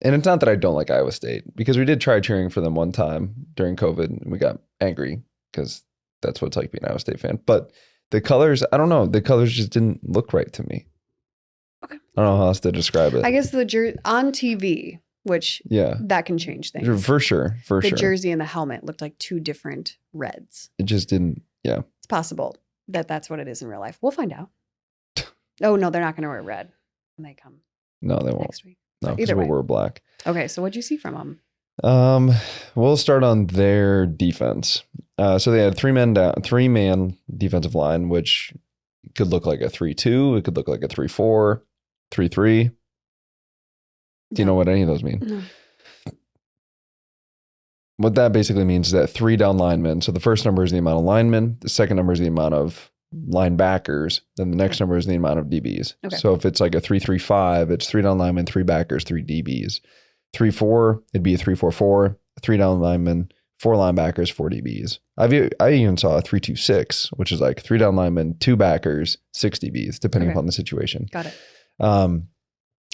And it's not that I don't like Iowa State, because we did try cheering for them one time during COVID and we got angry because that's what it's like being an Iowa State fan. But the colors, I don't know. The colors just didn't look right to me. Okay. I don't know how else to describe it. I guess on TV, which that can change things. For sure. The jersey and the helmet looked like two different reds. It just didn't, It's possible that that's what it is in real life. We'll find out. Oh, no, they're not going to wear red when they come. No, they won't. Next week. No, So because either we'll way. wear black. Okay, so what'd you see from them? We'll start on their defense. So they had three-man defensive line, which could look like a 3-2. It could look like a 3-4, 3-3. Do you know what any of those mean? No. What that basically means is that 3 down linemen. So the first number is the amount of linemen. The second number is the amount of linebackers. Then the next number is the amount of DBs. Okay. So if it's like a 3-3-5, it's 3 down linemen, 3 backers, 3 DBs. 3-4, it'd be a 3-4-4, 3 down linemen, 4 linebackers, 4 DBs. I even saw a 3-2-6, which is like 3 down linemen, 2 backers, 6 DBs, depending upon the situation. Got it.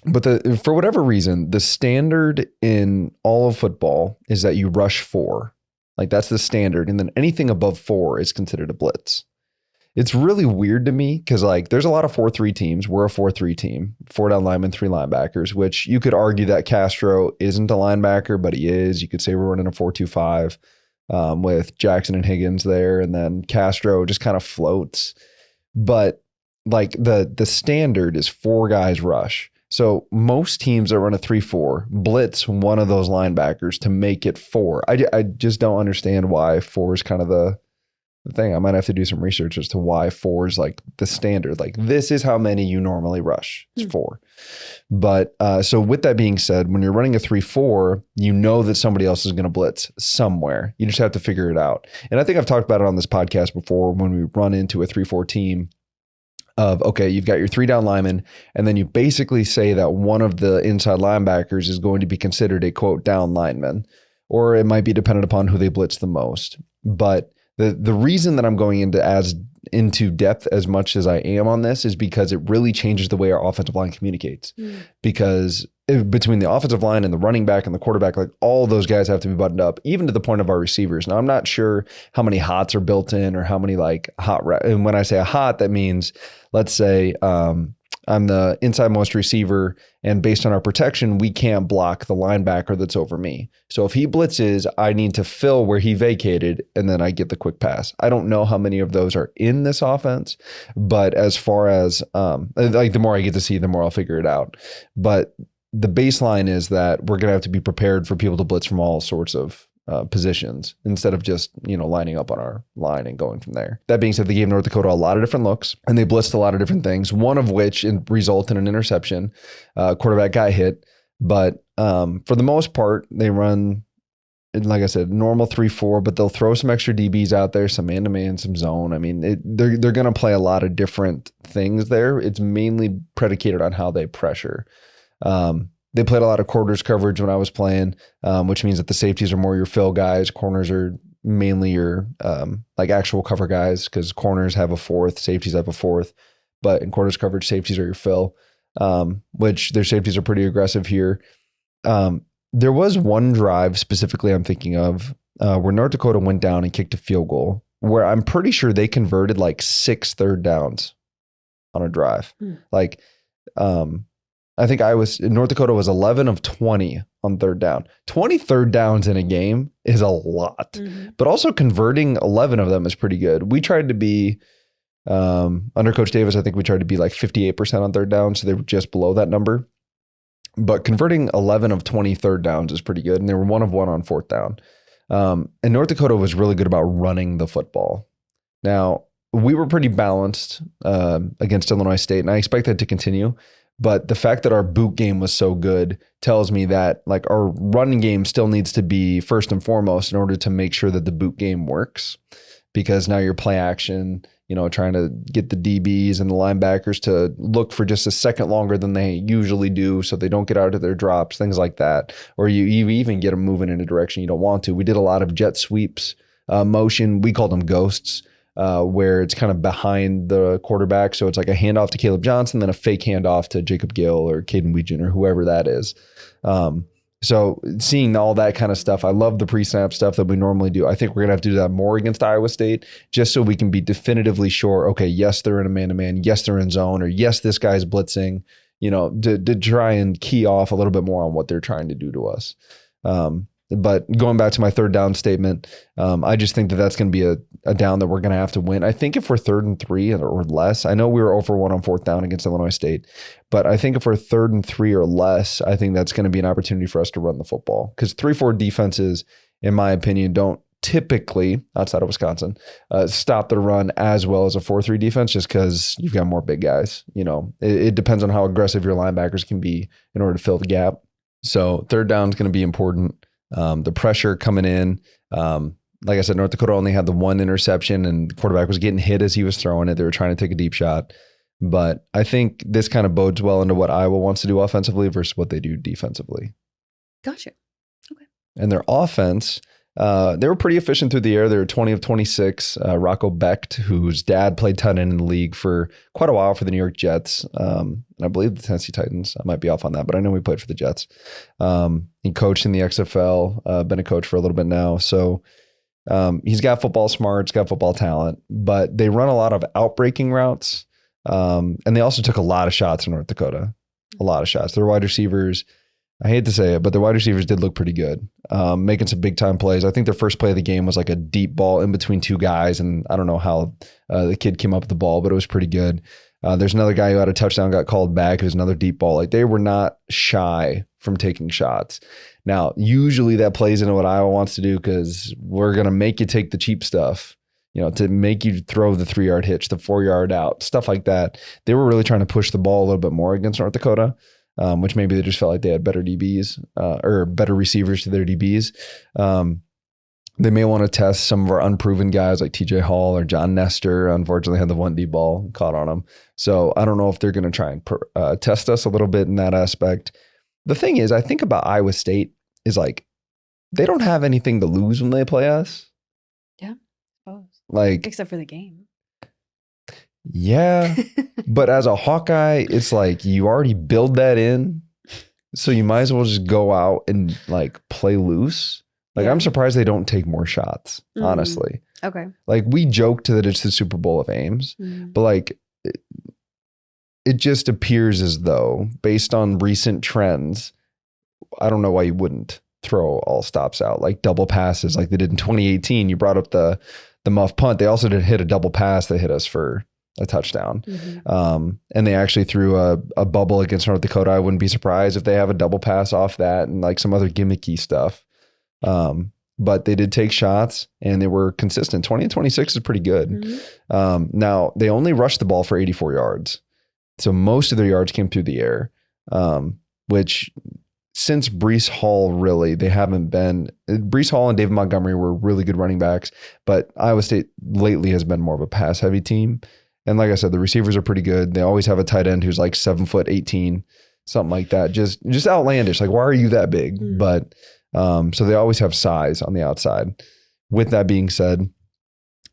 But for whatever reason, the standard in all of football is that you rush 4. Like that's the standard. And then anything above 4 is considered a blitz. It's really weird to me because like there's a lot of 4-3 teams. We're a 4-3 team, 4 down linemen, 3 linebackers, which you could argue that Castro isn't a linebacker, but he is. You could say we're running a 4-2-5 with Jackson and Higgins there. And then Castro just kind of floats. But like the standard is 4 guys rush. So most teams that run a 3-4 blitz one of those linebackers to make it 4. I just don't understand why 4 is kind of the thing. I might have to do some research as to why 4 is like the standard. Like this is how many you normally rush. It's 4. But so with that being said, when you're running a 3-4, you know that somebody else is going to blitz somewhere. You just have to figure it out. And I think I've talked about it on this podcast before when we run into a 3-4 team of, okay, you've got your 3 down linemen, and then you basically say that one of the inside linebackers is going to be considered a quote down lineman, or it might be dependent upon who they blitz the most. But the reason that I'm going into depth as much as I am on this is because it really changes the way our offensive line communicates. Because between the offensive line and the running back and the quarterback, like all those guys have to be buttoned up, even to the point of our receivers. Now, I'm not sure how many hots are built in or how many like and when I say a hot, that means, let's say, I'm the inside most receiver, and based on our protection, we can't block the linebacker that's over me. So if he blitzes, I need to fill where he vacated, and then I get the quick pass. I don't know how many of those are in this offense, but as far as like the more I get to see, the more I'll figure it out. But the baseline is that we're going to have to be prepared for people to blitz from all sorts of positions instead of just, lining up on our line and going from there. That being said, they gave North Dakota a lot of different looks and they blitzed a lot of different things, one of which result in an interception. Quarterback got hit, but for the most part, they run, like I said, normal 3-4, but they'll throw some extra DBs out there, some man-to-man, some zone. I mean, they're going to play a lot of different things there. It's mainly predicated on how they pressure. They played a lot of quarters coverage when I was playing, which means that the safeties are more your fill guys. Corners are mainly your like actual cover guys, because corners have a 4th, safeties have a 4th. But in quarters coverage, safeties are your fill, which their safeties are pretty aggressive here. There was one drive specifically I'm thinking of where North Dakota went down and kicked a field goal, where I'm pretty sure they converted like 6 third downs on a drive. Like, I think North Dakota was 11 of 20 on third down. 20 third downs in a game is a lot, but also converting 11 of them is pretty good. We tried to be, under Coach Davis, I think we tried to be like 58% on third down. So they were just below that number, but converting 11 of 20 third downs is pretty good. And they were 1 of 1 on 4th down. And North Dakota was really good about running the football. Now, we were pretty balanced against Illinois State, and I expect that to continue. But the fact that our boot game was so good tells me that like our running game still needs to be first and foremost in order to make sure that the boot game works, because now your play action, trying to get the DBs and the linebackers to look for just a second longer than they usually do so they don't get out of their drops, things like that. Or you even get them moving in a direction you don't want to. We did a lot of jet sweeps, motion. We called them ghosts, where it's kind of behind the quarterback. So it's like a handoff to Caleb Johnson, then a fake handoff to Jacob Gill or Caden Weegan or whoever that is. So seeing all that kind of stuff, I love the pre-snap stuff that we normally do. I think we're going to have to do that more against Iowa State just so we can be definitively sure, okay, yes, they're in a man-to-man. Yes, they're in zone. Or yes, this guy's blitzing, to try and key off a little bit more on what they're trying to do to us. But going back to my third down statement, I just think that that's going to be a down that we're going to have to win. I think if we're 3rd and 3 or less, I know we were 0 for 1 on 4th down against Illinois State, but I think if we're 3rd and 3 or less, I think that's going to be an opportunity for us to run the football. Because 3-4 defenses, in my opinion, don't typically, outside of Wisconsin, stop the run as well as a 4-3 defense just because you've got more big guys. It depends on how aggressive your linebackers can be in order to fill the gap. So 3rd down is going to be important. The pressure coming in, like I said, North Dakota only had the 1 interception and the quarterback was getting hit as he was throwing it. They were trying to take a deep shot. But I think this kind of bodes well into what Iowa wants to do offensively versus what they do defensively. Gotcha. Okay. And their offense, they were pretty efficient through the air. They were 20 of 26. Rocco Becht, whose dad played tight end in the league for quite a while for the New York Jets. And I believe the Tennessee Titans. I might be off on that, but I know he played for the Jets. He coached in the XFL, been a coach for a little bit now. So he's got football smarts, got football talent, but they run a lot of outbreaking routes. And they also took a lot of shots in North Dakota, a lot of shots. Their wide receivers, I hate to say it, but their wide receivers did look pretty good, making some big time plays. I think their first play of the game was like a deep ball in between 2 guys. And I don't know how the kid came up with the ball, but it was pretty good. There's another guy who had a touchdown, got called back. It was another deep ball. Like they were not shy from taking shots. Now, usually that plays into what Iowa wants to do because we're going to make you take the cheap stuff, to make you throw the 3-yard hitch, the 4-yard out, stuff like that. They were really trying to push the ball a little bit more against North Dakota, which maybe they just felt like they had better DBs or better receivers to their DBs. They may want to test some of our unproven guys like TJ Hall or John Nestor. Unfortunately, had the 1 deep ball caught on him. So I don't know if they're going to try and test us a little bit in that aspect. The thing is, I think about Iowa State is like, they don't have anything to lose when they play us. Yeah, I suppose. Like, except for the game. Yeah. But as a Hawkeye, it's like you already build that in. So you might as well just go out and like play loose. Like, I'm surprised they don't take more shots, honestly. Okay. Like, we joked that it's the Super Bowl of Ames, but like, it just appears as though, based on recent trends, I don't know why you wouldn't throw all stops out, like double passes like they did in 2018. You brought up the muff punt. They also did hit a double pass that hit us for a touchdown. And they actually threw a bubble against North Dakota. I wouldn't be surprised if they have a double pass off that and like some other gimmicky stuff. But they did take shots and they were consistent. 20 and 26 is pretty good. Now they only rushed the ball for 84 yards. So most of their yards came through the air, which since Breece Hall, really, they haven't been. Breece Hall and David Montgomery were really good running backs, but Iowa State lately has been more of a pass heavy team. And like I said, the receivers are pretty good. They always have a tight end who's like 7'18", something like that. Just outlandish. Like, why are you that big? But so they always have size on the outside. With that being said,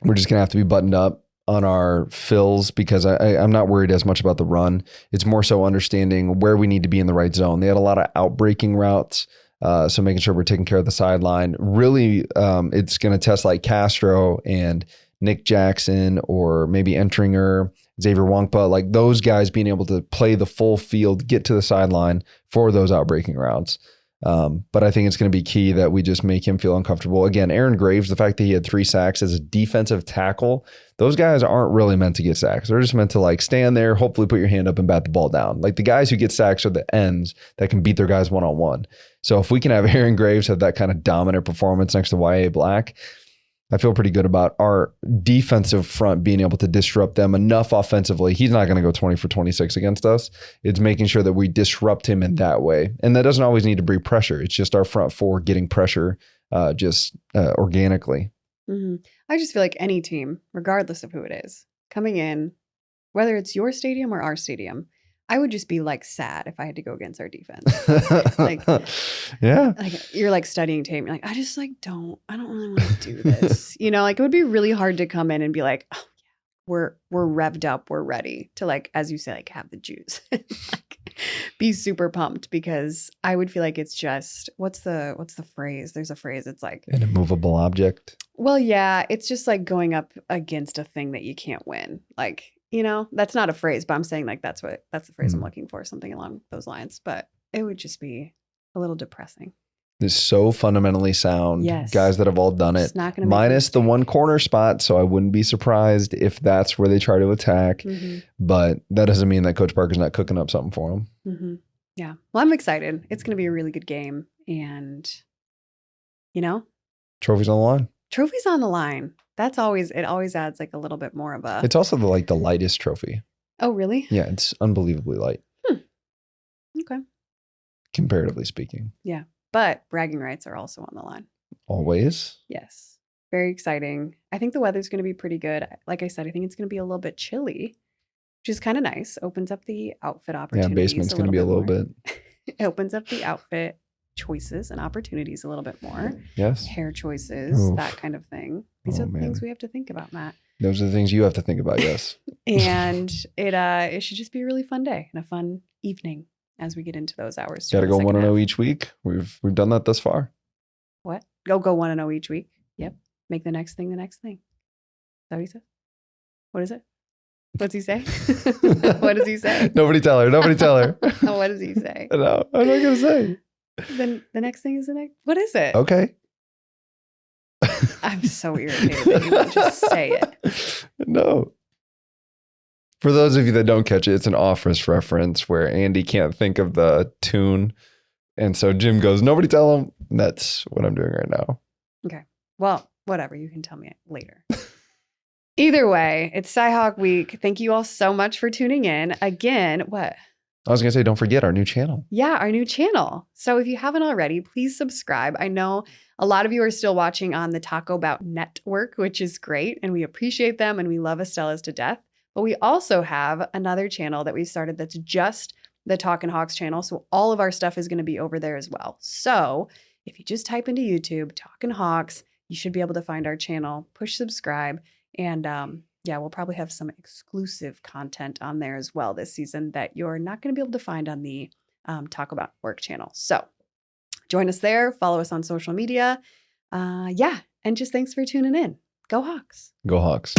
we're just gonna have to be buttoned up on our fills because I'm not worried as much about the run. It's more so understanding where we need to be in the right zone. They had a lot of outbreaking routes. So making sure we're taking care of the sideline. Really, it's going to test like Castro and Nick Jackson or maybe Entringer, Xavier Wongpa, like those guys being able to play the full field, get to the sideline for those outbreaking routes. But I think it's going to be key that we just make him feel uncomfortable. Again, Aaron Graves, the fact that he had 3 sacks as a defensive tackle, those guys aren't really meant to get sacks. They're just meant to like stand there, hopefully put your hand up and bat the ball down. Like the guys who get sacks are the ends that can beat their guys one-on-one. So if we can have Aaron Graves have that kind of dominant performance next to Y.A. Black, I feel pretty good about our defensive front being able to disrupt them enough offensively. He's not going to go 20 for 26 against us. It's making sure that we disrupt him in that way. And that doesn't always need to bring pressure. It's just our front four getting pressure organically. I just feel like any team, regardless of who it is, coming in, whether it's your stadium or our stadium, I would just be like sad if I had to go against our defense. Like, yeah. Like you're like studying tape. You're like, I just like I don't really want to do this. You know, like it would be really hard to come in and be like, oh yeah, we're revved up, we're ready to like, as you say, like have the juice. Like be super pumped because I would feel like it's just what's the phrase? There's a phrase. It's like An immovable object. well, yeah, it's just like going up against a thing that you can't win. Like, you know, that's not a phrase, but I'm saying like that's the phrase I'm looking for, something along those lines. But it would just be a little depressing. Is so fundamentally sound. Yes. Guys that have all done it. Just not gonna make Minus the mistake. one corner spot. So I wouldn't be surprised if that's where they try to attack. Mm-hmm. But that doesn't mean that Coach Parker's not cooking up something for them. Mm-hmm. Yeah. Well, I'm excited. It's going to be a really good game. And, you know, Trophies on the line. trophies on the line. It always adds like a little bit more of a. It's also the lightest trophy. Oh, really? Yeah, it's unbelievably light. Okay. Comparatively speaking. Yeah. But bragging rights are also on the line. Always. Yes. Very exciting. I think the weather's going to be pretty good. Like I said, I think it's going to be a little bit chilly, which is kind of nice. Opens up the outfit Yeah, opportunities. basement's going to be a little bit. It opens up the outfit choices and opportunities a little bit more. Yes. Hair choices, Oof. that kind of thing. These are the things we have to think about, Matt. Those are the things you have to think about, yes. And it should just be a really fun day and a fun evening as we get into those hours. Got to go 1-0 each week. We've done that thus far. What? Go 1-0 each week. Yep. Make the next thing the next thing. Is that what he said? What is it? What's he say? What does he say? Nobody tell her. Nobody tell her. What does he say? No, I'm not going to say. Then the next thing is the next. What is it? Okay. I'm so irritated that you won't just say it. No. For those of you that don't catch it, it's an Office reference where Andy can't think of the tune. And so Jim goes, nobody tell him. And that's what I'm doing right now. Okay. Well, whatever. You can tell me later. Either way, it's Cyhawk week. Thank you all so much for tuning in. Again, what? I was going to say, don't forget our new channel. Yeah, our new channel. So if you haven't already, please subscribe. I know a lot of you are still watching on the Taco Bout Network, which is great. And we appreciate them and we love Estella's to death. But we also have another channel that we started that's just the Talkin Hawks channel. So all of our stuff is going to be over there as well. So if you just type into YouTube, Talkin Hawks, you should be able to find our channel, push subscribe. And yeah, we'll probably have some exclusive content on there as well this season that you're not going to be able to find on the Talk About Work channel. So join us there. Follow us on social media. Yeah. And just thanks for tuning in. Go Hawks. Go Hawks.